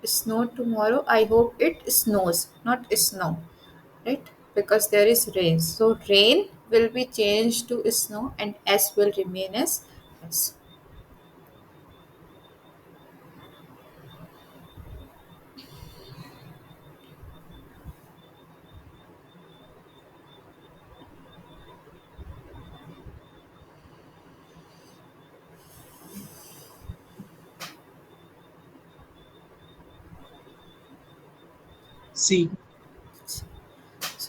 snow tomorrow. I hope it snows, not snow, right? Because there is rain. So rain will be changed to snow and S will remain as S. C.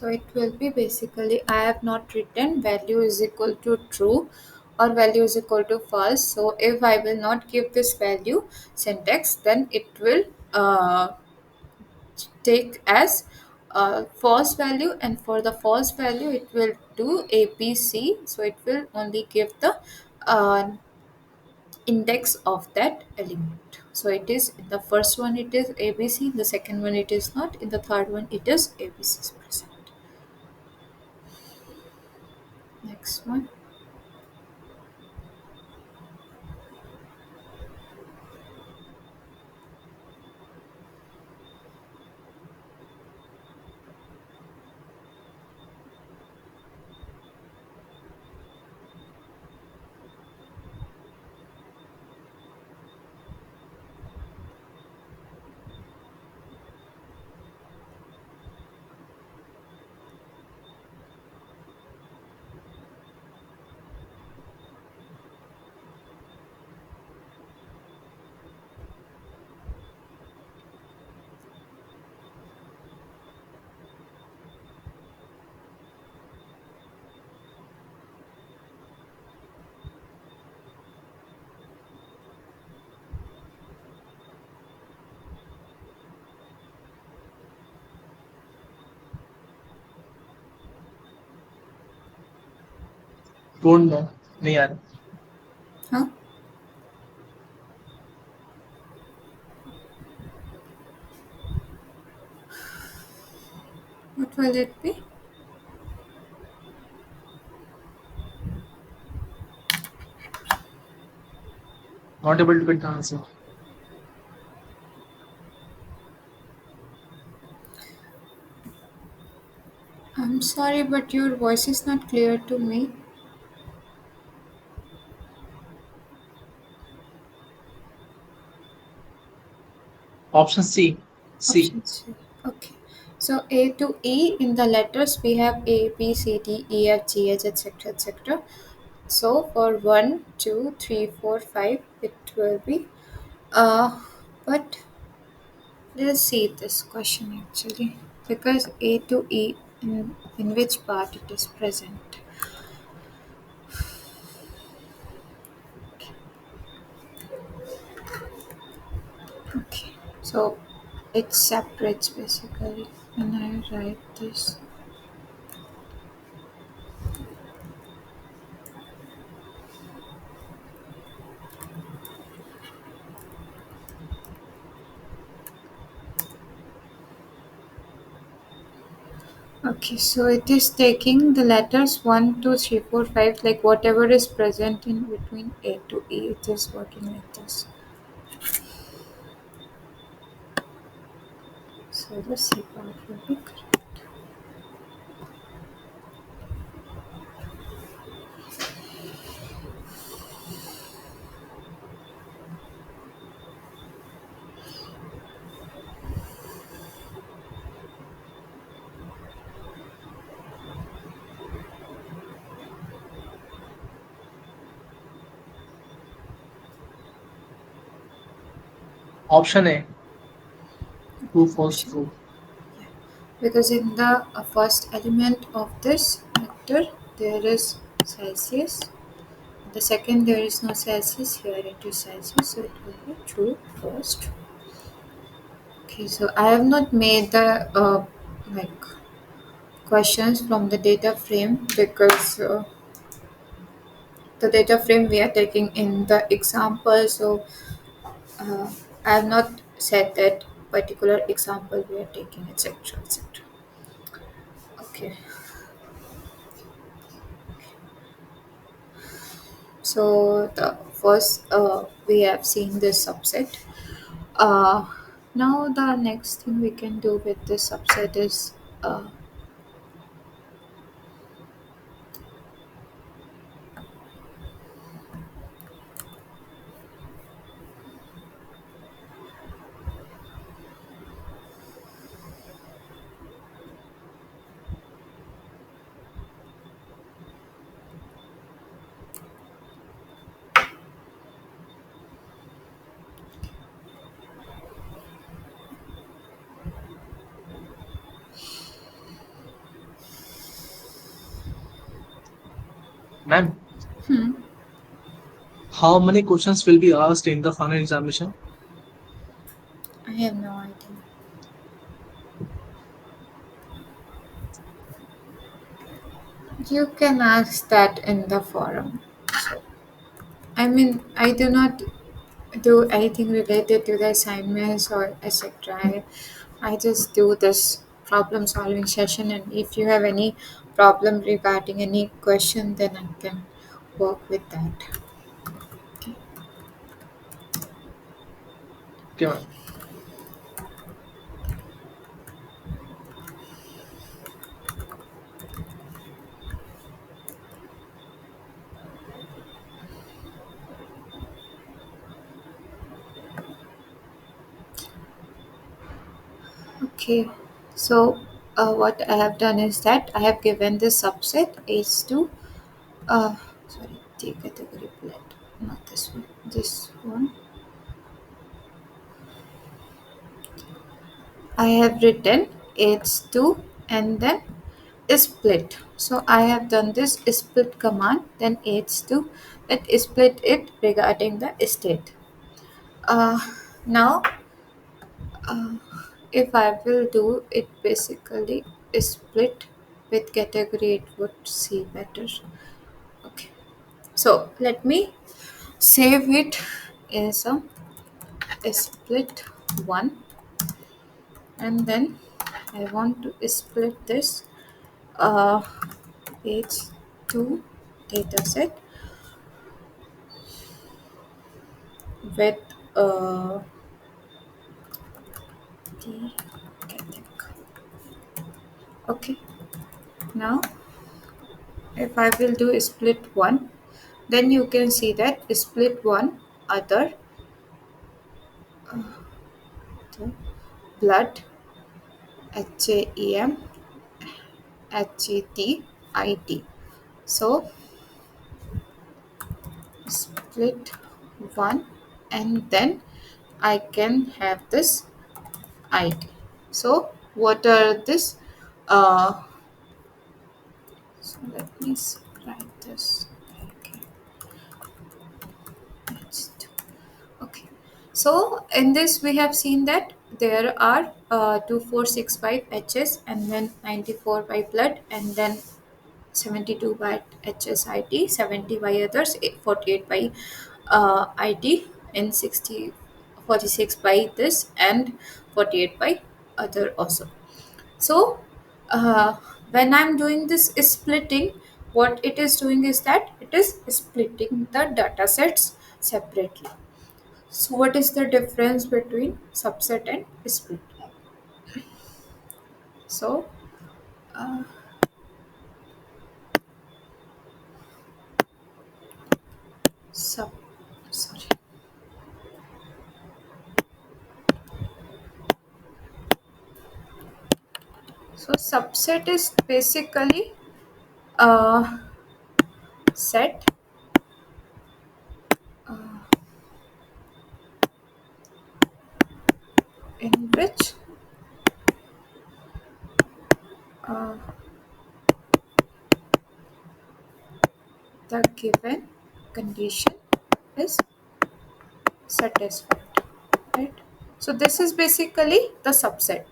So it will be basically I have not written value is equal to true or value is equal to false. So if I will not give this value syntax, then it will take as false value, and for the false value it will do ABC. So it will only give the uh, index of that element. So it is in the first one it is ABC, in the second one it is not, in the third one it is ABC is present. Next one. Don't know. नहीं आ रहा. Huh? What will it be? Not able to get the answer. I'm sorry, but your voice is not clear to me. Option C. C. Option C. Okay. So A to E in the letters we have A, B, C, D, E, F, G, H, etc. etc. So for 1, 2, 3, 4, 5, it will be but let's see this question actually, because A to E in which part it is present. Okay, so it separates basically when I write this. Okay, so it is taking the letters 1, 2, 3, 4, 5, like whatever is present in between A to E, it is working like this. So the C part will be correct. Option A, true, false, Option. true. Yeah. Because in the first element of this vector, there is Celsius. The second, there is no Celsius. Here it is Celsius, so it will be true first. Okay, so I have not made the like questions from the data frame because the data frame we are taking in the example. So uh, I have not said that particular example we are taking, etc. etc. Okay, so the first we have seen this subset. Uh, Now the next thing we can do with this subset is Ma'am, hmm, how many questions will be asked in the final examination? I have no idea. You can ask that in the forum. So I mean, I do not do anything related to the assignments or etc. I just do this problem solving session, and if you have any problem regarding any question, then I can work with that. Okay. Okay, ma'am. Okay. So what I have done is that I have given this subset H to sorry, T category plate, not this one. This one I have written H2 and then split. So I have done this split command, then H2 that split it regarding the state. Uh, Now, uh, if I will do it basically split with category, it would see better. Okay, so let me save it as a split one, and then I want to split this uh, H2 dataset with the category. Okay, now if I will do split one, then you can see that split one other the blood HAEM HETIT. So split one, and then I can have this IT. So what are this? Uh, so let me write this. Okay. Next. Okay. So in this we have seen that there are 2465 Hs and then 94 by blood and then 72 by HSIT, 70 by others, 48 by IT, and 46 by this, and 48 by other also. So uh, when I'm doing this splitting, what it is doing is that it is splitting the data sets separately. So what is the difference between subset and split? So uh, sub sorry. So subset is basically a set uh, in which uh, the given condition is satisfied, right? So this is basically the subset,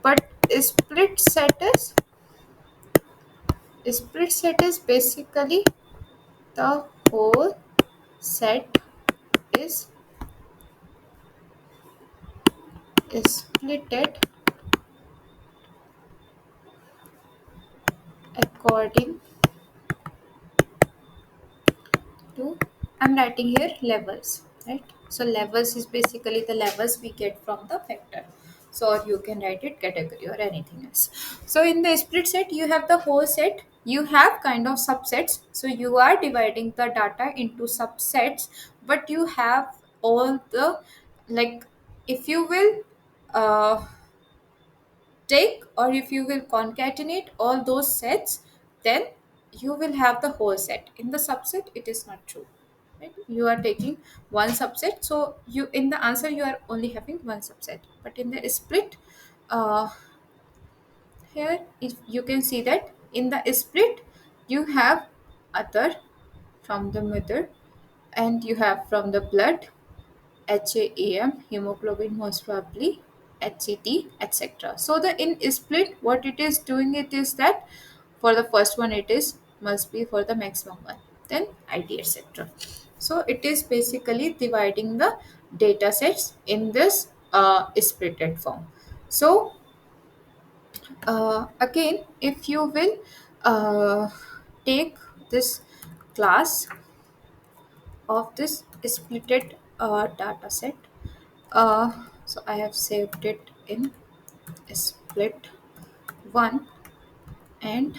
but split set is basically the whole set is splitted according to, I'm writing here levels, right? So levels is basically the levels we get from the vector. So or you can write it category or anything else. So in the split set, you have the whole set. You have kind of subsets. So you are dividing the data into subsets, but you have all the, like, if you will uh, take or if you will concatenate all those sets, then you will have the whole set. In the subset it is not true, right? You are taking one subset, so you, in the answer, you are only having one subset. But in the split, uh, here if you can see that in the split you have other from the mother, and you have from the blood, HAAM, hemoglobin most probably, HCT, etc. So the in split, what it is doing it is that for the first one it is must be for the maximum one, then ID, etc. So it is basically dividing the data sets in this splitted form. So again, if you will take this class of this splitted data set. So I have saved it in split one and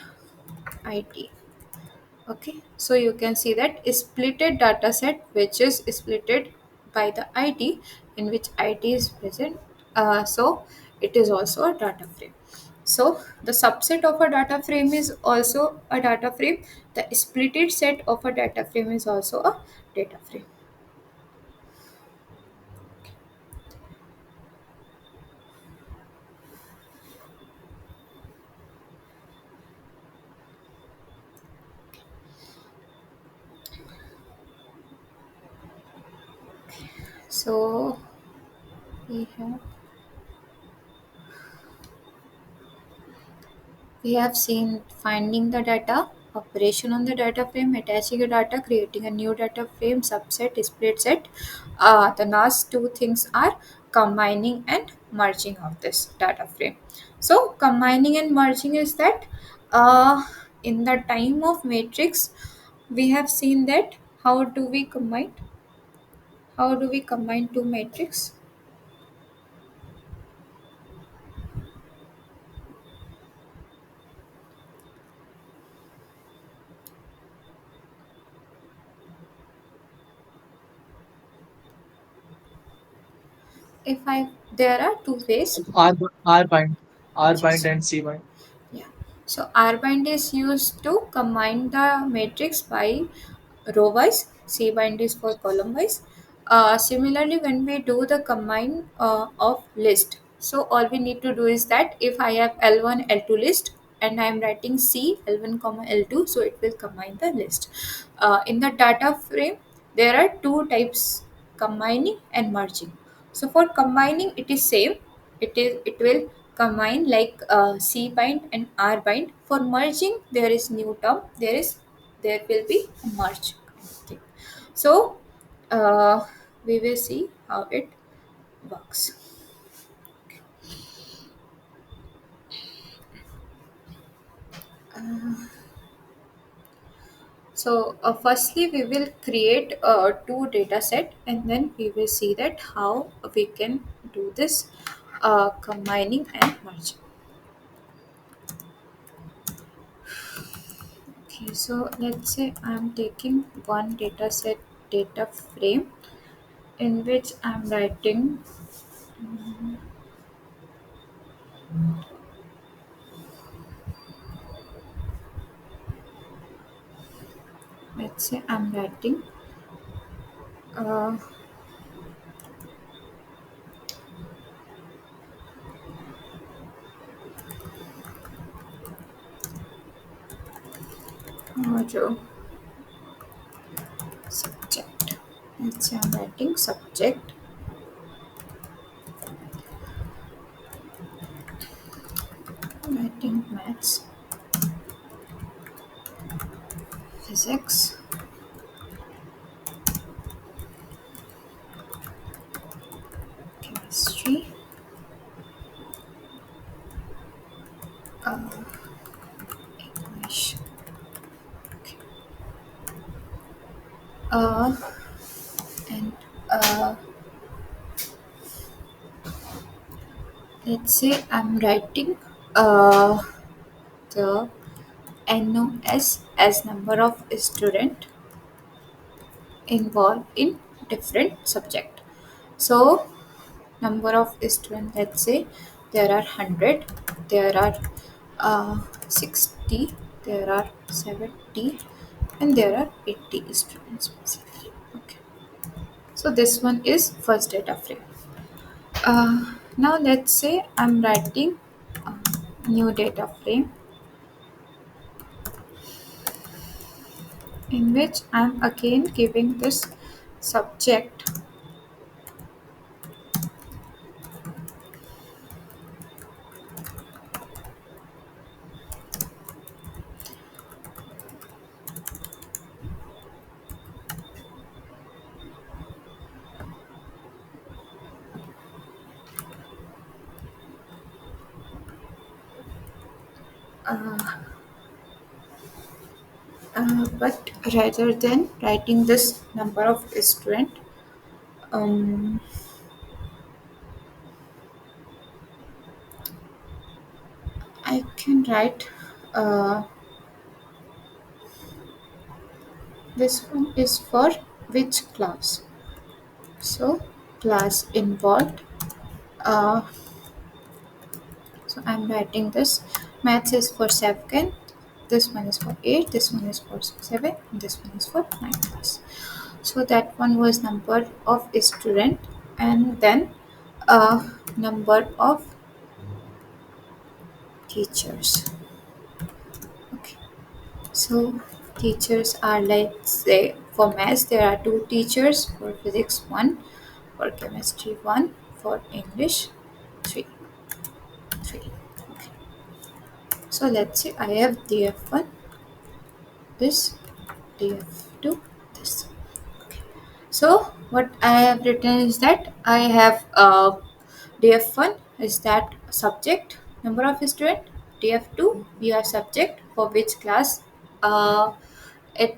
IT. Okay, so you can see that splitted data set which is splitted by the ID, in which ID is present. So it is also a data frame. So the subset of a data frame is also a data frame. The splitted set of a data frame is also a data frame. So we have seen finding the data, operation on the data frame, attaching a data, creating a new data frame, subset, split set. The last two things are combining and merging of this data frame. So combining and merging is that in the time of matrix, we have seen that how do we combine? How do we combine two matrix? If I, there are two ways. R bind. R bind Yes. and C bind. Yeah. So R-bind is used to combine the matrix by row wise, C bind is for column wise. Similarly, when we do the combine of list, so all we need to do is that if I have L1, L2 list and I am writing C L1 comma L2, so it will combine the list. In the data frame, there are two types: combining and merging. So for combining, it is same. It will combine like C bind and R bind. For merging, there is new term. There will be a merge kind of thing. So uh, we will see how it works. So firstly, we will create two data set, and then we will see that how we can do this combining and merging. Okay, so let's say I'm taking one data set data frame in which I'm writing, let's say I'm writing uh, module subject. Let's say I'm writing subject, writing maths, physics, chemistry, uh, English. Okay. Uh, and let's say I'm writing uh, the NOS as number of student involved in different subject. So number of students, let's say there are 100, there are 60, there are 70, and there are 80 students basically. Okay, so this one is first data frame. Now let's say I'm writing a new data frame in which I'm again giving this subject. uh, but rather than writing this number of student, um, I can write this one is for which class. So class involved. Uh, so I'm writing this. Maths is for second. This one is for 8. This one is for 7. And this one is for 9 class. So that one was number of student, and then number of teachers. Okay. So teachers are, like, say for maths there are two teachers, for physics one, for chemistry one, for English three. Three. Okay. So let's say I have DF1 this, DF2 this. Okay. So what I have written is that I have DF1 is that subject number of student, DF2 we have subject for which class uh, it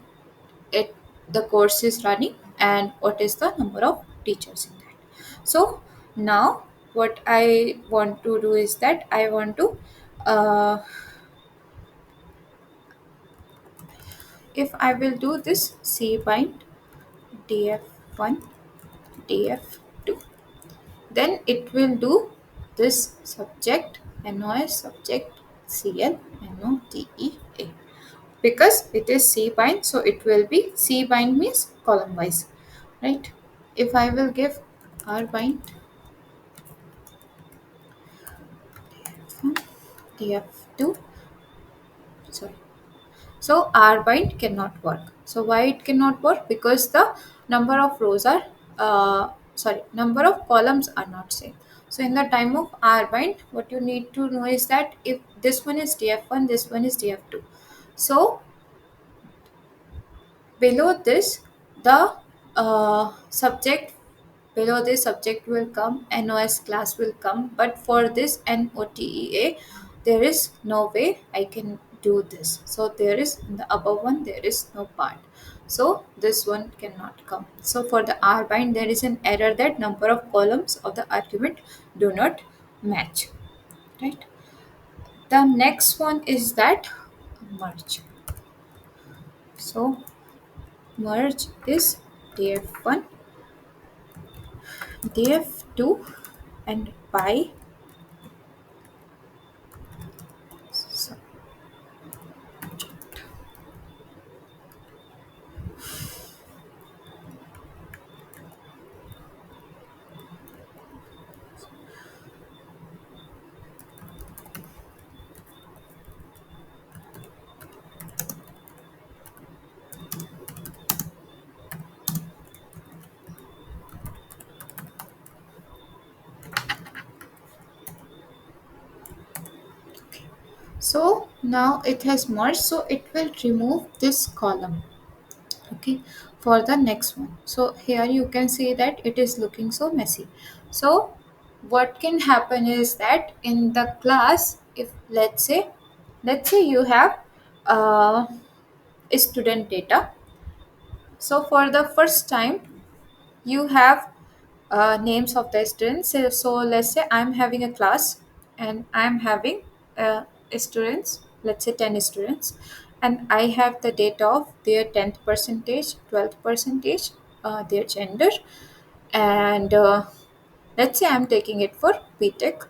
it the course is running, and what is the number of teachers in that. So now what I want to do is that I want to uh, if I will do this C bind df1 df2, then it will do this subject NOS subject Cl NOTEA. Because it is C bind, so it will be C bind means column wise, right? If I will give R bind from DF2, sorry. So R bind cannot work. So why it cannot work? Because the number of rows are number of columns are not same. So in the time of R bind, what you need to know is that if this one is DF1, this one is DF2. So below this, the subject below this subject will come, NOS class will come, but for this NOTEA, there is no way I can do this. So there is in the above one, there is no part. So this one cannot come. So for the R bind, there is an error that number of columns of the argument do not match. Right. The next one is that merge. So merge is df1, df2, and by. So, so now it has merged, so it will remove this column. Okay, for the next one. So here you can see that it is looking so messy. So what can happen is that in the class, if let's say you have uh, student data. So for the first time you have names of the students. So let's say I'm having a class and I'm having students, let's say 10 students, and I have the data of their 10th percentage, 12th percentage, their gender, and let's say I'm taking it for BTech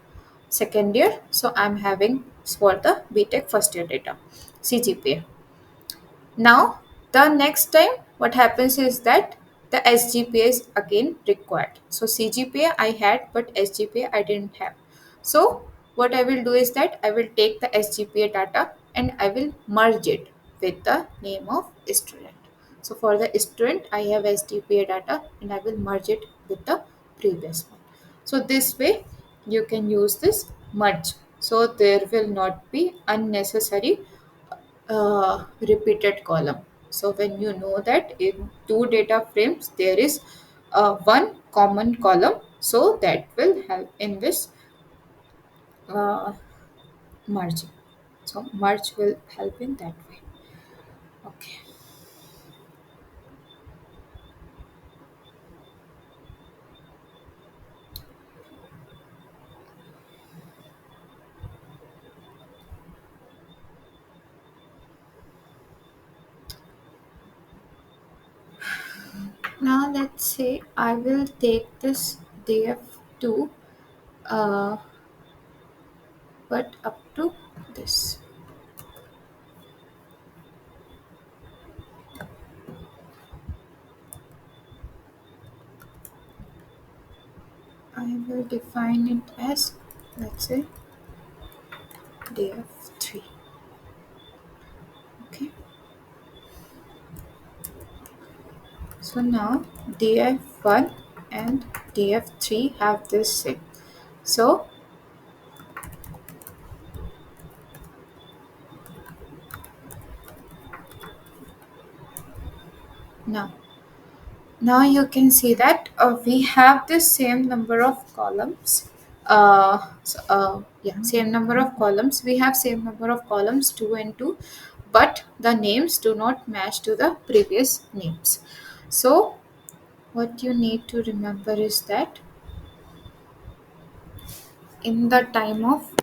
second year. So I'm having for the BTech first year data, CGPA. Now, the next time what happens is that the SGPA is again required. So CGPA I had, but SGPA I didn't have. So what I will do is that I will take the SGPA data and I will merge it with the name of student. So for the student, I have SGPA data and I will merge it with the previous one. So this way you can use this merge. So there will not be unnecessary repeated column. So when you know that in two data frames there is one common column, so that will help in this uh, merging. So merge will help in that way. Okay. Now let's say I will take this df2, uh, but up to this. I will define it as, let's say, df3. Okay. So now df1 and df3 have this same. So now, now you can see that we have the same number of columns. Same number of columns. We have same number of columns, 2 and 2, but the names do not match to the previous names. So what you need to remember is that in the time of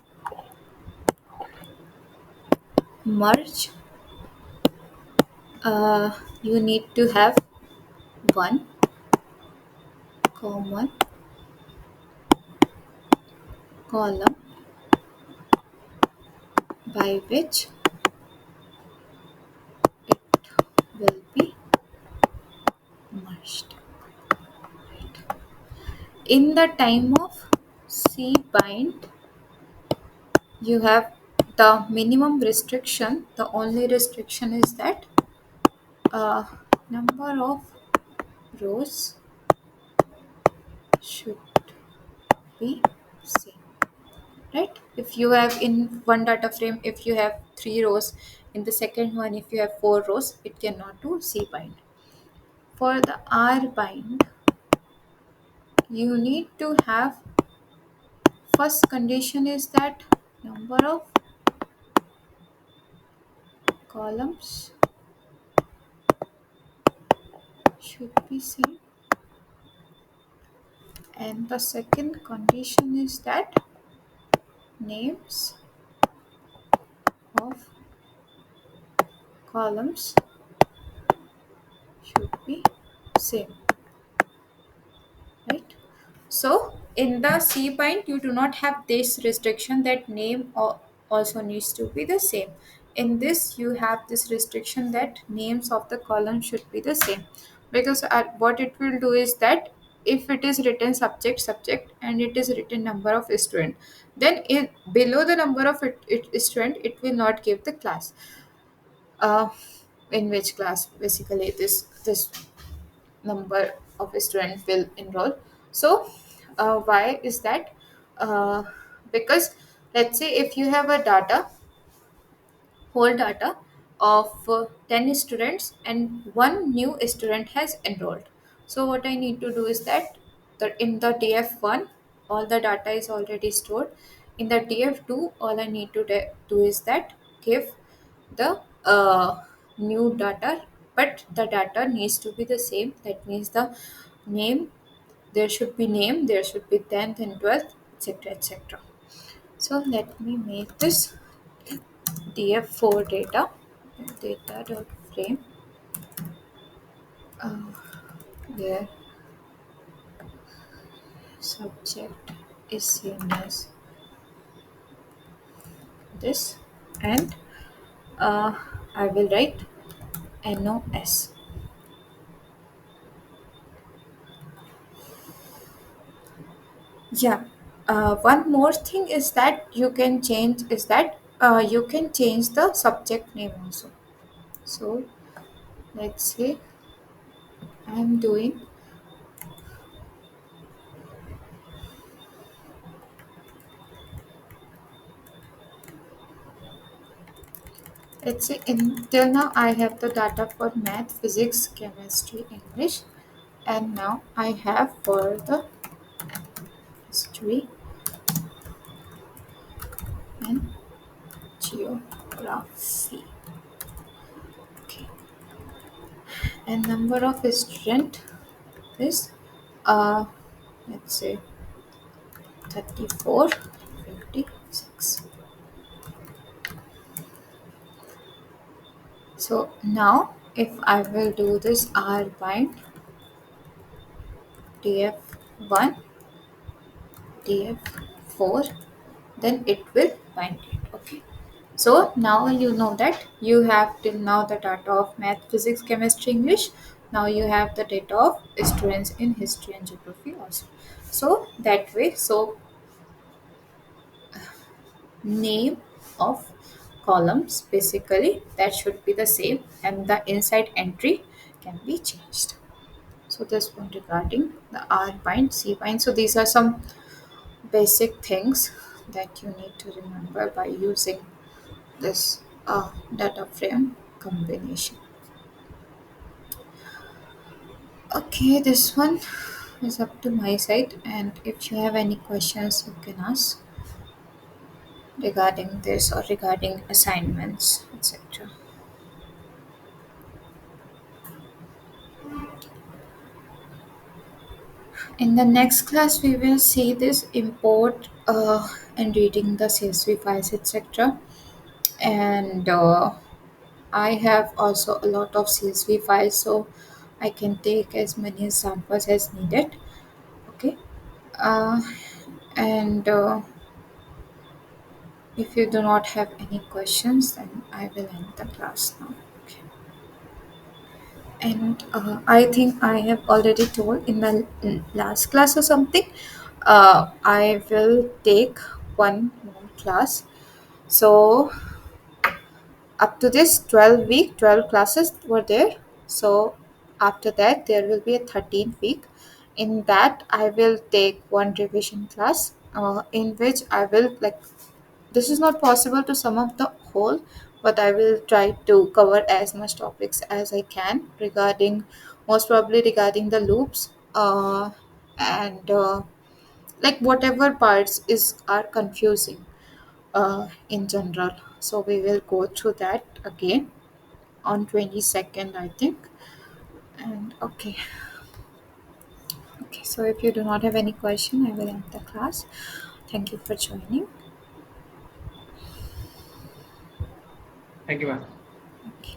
merge, you need to have one common column by which it will be merged. In the time of C bind, you have the minimum restriction. The only restriction is that uh, number of rows should be same, right? If you have in one data frame, if you have 3 rows, in the second one if you have 4 rows, it cannot do C bind. For the R bind, you need to have, first condition is that number of columns should be same, and the second condition is that names of columns should be same, right? So in the C bind, you do not have this restriction that name also needs to be the same. In this, you have this restriction that names of the column should be the same, because what it will do is that if it is written subject subject and it is written number of student, then below the number of student it will not give the class, uh, in which class basically this number of students will enroll. So why is that? uh, because let's say if you have a data, whole data of 10 students and one new student has enrolled. So what I need to do is that in the df1 all the data is already stored. In the df2 all I need to do is that give the new data, but the data needs to be the same. That means the name, there should be name, there should be 10th and 12th, etc, etc. So let me make this df4 data dot frame, uh, where subject is same as this, and uh, I will write nos. Yeah. One more thing is that you can change the subject name also. So let's say I'm doing, let's say until now I have the data for math, physics, chemistry, English, and now I have for the history and geography. Okay. And number of student is let's say 34, 56. So now if I will do this R bind df1 df4, then it will bind it. Okay. So now you know that you have till now the data of math, physics, chemistry, English. Now you have the data of students in history and geography also. So that way, so name of columns basically that should be the same, and the inside entry can be changed. So this one regarding the R bind, C bind. So these are some basic things that you need to remember by using this data frame combination. Okay, this one is up to my side, and if you have any questions, you can ask regarding this or regarding assignments, etc. In the next class, we will see this import and reading the CSV files, etc. And I have also a lot of CSV files, so I can take as many examples as needed. Okay. uh, and If you do not have any questions, then I will end the class now. Okay. And I think I have already told in the last class or something. I will take one more class. So up to this 12 week, 12 classes were there. So after that, there will be a 13th week. In that, I will take one revision class, in which I will like, this is not possible to sum up the whole, but I will try to cover as much topics as I can regarding, most probably regarding the loops, and like whatever parts is are confusing in general. So we will go through that again on 22nd, I think. And okay, okay. So if you do not have any question, I will end the class. Thank you for joining. Thank you, ma'am. Okay.